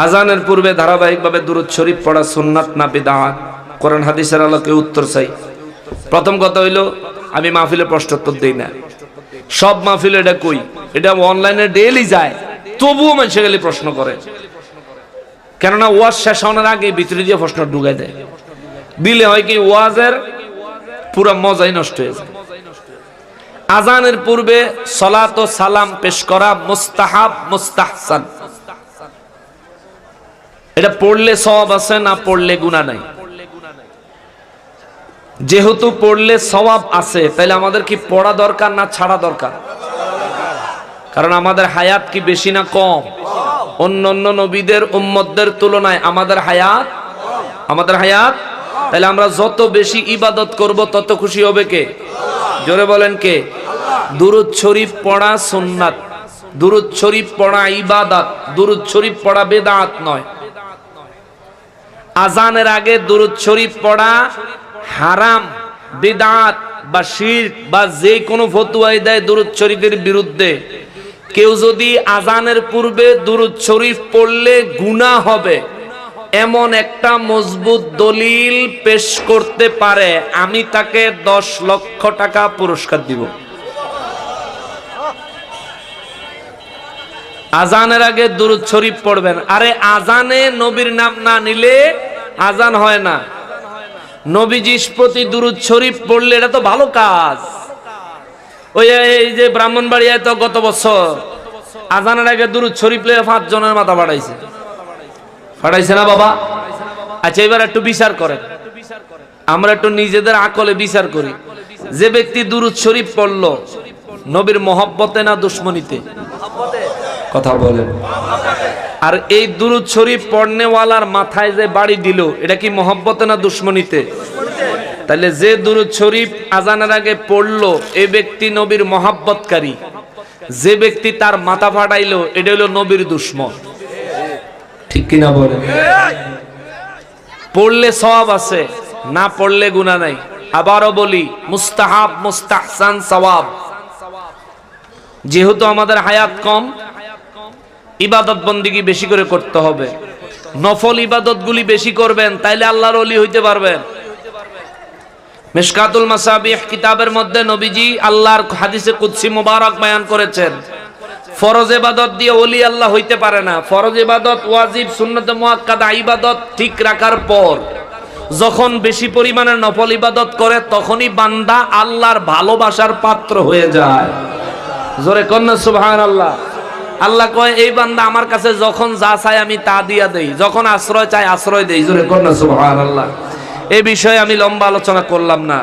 আজানের পূর্বে ধারাবাহিকভাবে দুরূদ শরীফ পড়া সুন্নাত না বিদআত? কোরআন হাদিসের আলোকে উত্তর চাই। প্রথম কথা হইল, আমি মাহফিলে প্রশ্নোত্তর দেই না। সব মাহফিলে এটা কই, এটা অনলাইনে ডেইলি যায়, তবুও মানুষ গেলে প্রশ্ন করে। কেননা ওয়াজ শেষ হওয়ার আগে ভিতরে দিয়ে প্রশ্ন ঢুকাই দেয়, দিলে হয় কি ওয়াজের পুরো মজাই নষ্ট হয়ে যায়। আজানের পূর্বে সালাত ও সালাম পেশ করা মুস্তাহাব মুস্তাহসান। এটা পড়লে সওয়াব আছে, না পড়লে গুনাহ নাই। যেহেতু পড়লে সওয়াব আছে, তাহলে আমাদের কি পড়া দরকার না ছাড়া দরকার? কারণ আমাদের হায়াত কি বেশি না কম? অন্যান্য নবীদের উম্মতদের তুলনায় আমাদের হায়াত। তাহলে আমরা যত বেশি ইবাদত করব তত খুশি হবে কে? জোরে বলেন কে? দুরূদ শরীফ পড়া সুন্নাত, দুরূদ শরীফ পড়া ইবাদত, দুরূদ শরীফ পড়া বিদআত নয়। আজানের আগে দুরূদ শরীফ পড়া হারাম, বিদআত বা শিরক বা যে কোনো ফতোয়াই দেয় দুরূদ শরীফের বিরুদ্ধে। কেউ যদি আজানের পূর্বে দুরূদ শরীফ পড়লে গুনাহ হবে এমন একটা মজবুত দলিল পেশ করতে পারে, আমি তাকে 10 লক্ষ টাকা পুরস্কার দিব। আজানের আগে দুরূদ শরীফ পড়বেন। আরে আজানে নবীর নাম না নিলে আজান হয় না। নবীজির প্রতি দুরূদ শরীফ পড়লে এটা তো ভালো কাজ। ওই এই যে ব্রাহ্মণবাড়িয়ায় তো গত বছর আজানের আগে দুরূদ শরীফ লয়ে 5 জনের মাথা ফাটাইছে না বাবা? আচ্ছা, এবার একটু বিচার করেন, আমরা একটু নিজেদের আকলে বিচার করি। যে ব্যক্তি দুরূদ শরীফ পড়লো, নবীর মহব্বতে না দুশ্মনীতে? কথা বলেন। আর এই দুরূদ শরীফ পড়নেওয়ালার মাথায় যে বাড়ি দিল, এটা কি মহব্বতে না দুশ্মনীতে? তাহলে যে দুরূদ শরীফ আজানের আগে পড়লো, এই ব্যক্তি নবীর মহব্বতকারী। যে ব্যক্তি তার মাথা ফাটাইলো, এটা হলো নবীর দুশ্মন। ঠিক কিনা বলেন? পড়লে সওয়াব আছে, না পড়লে গুনাহ নাই। আবারও বলি, মুস্তাহাব মুস্তাহসান সওয়াব। যেহেতু আমাদের হায়াত কম, ইবাদত বন্দিগি বেশি করে করতে হবে। নফল ইবাদত গুলি বেশি করবেন, তাইলে আল্লাহর ওলি হইতে পারবেন। মিশকাতুল মাসাবিহ কিতাবের মধ্যে নবীজি আল্লাহর হাদিসে কুদসি মুবারক বয়ান করেছেন, ফরজ ইবাদত দিয়ে ওলি আল্লাহ হইতে পারে না। ফরজ ইবাদত, ওয়াজিব, সুন্নাত মুআক্কাদা ইবাদত ঠিক রাখার পর যখন বেশি পরিমাণে নফল ইবাদত করে, তখনই বান্দা আল্লাহর ভালোবাসার পাত্র হয়ে যায়। জোরে কন্যা সুবহানাল্লাহ। আল্লাহ কয়, এই বান্দা আমার কাছে যখন যা চায় আমি তা দিয়া দেই, যখন আশ্রয় চায় আশ্রয় দেই। জোরে কন্যা সুবহানাল্লাহ। এই বিষয়ে আমি লম্বা আলোচনা করলাম না।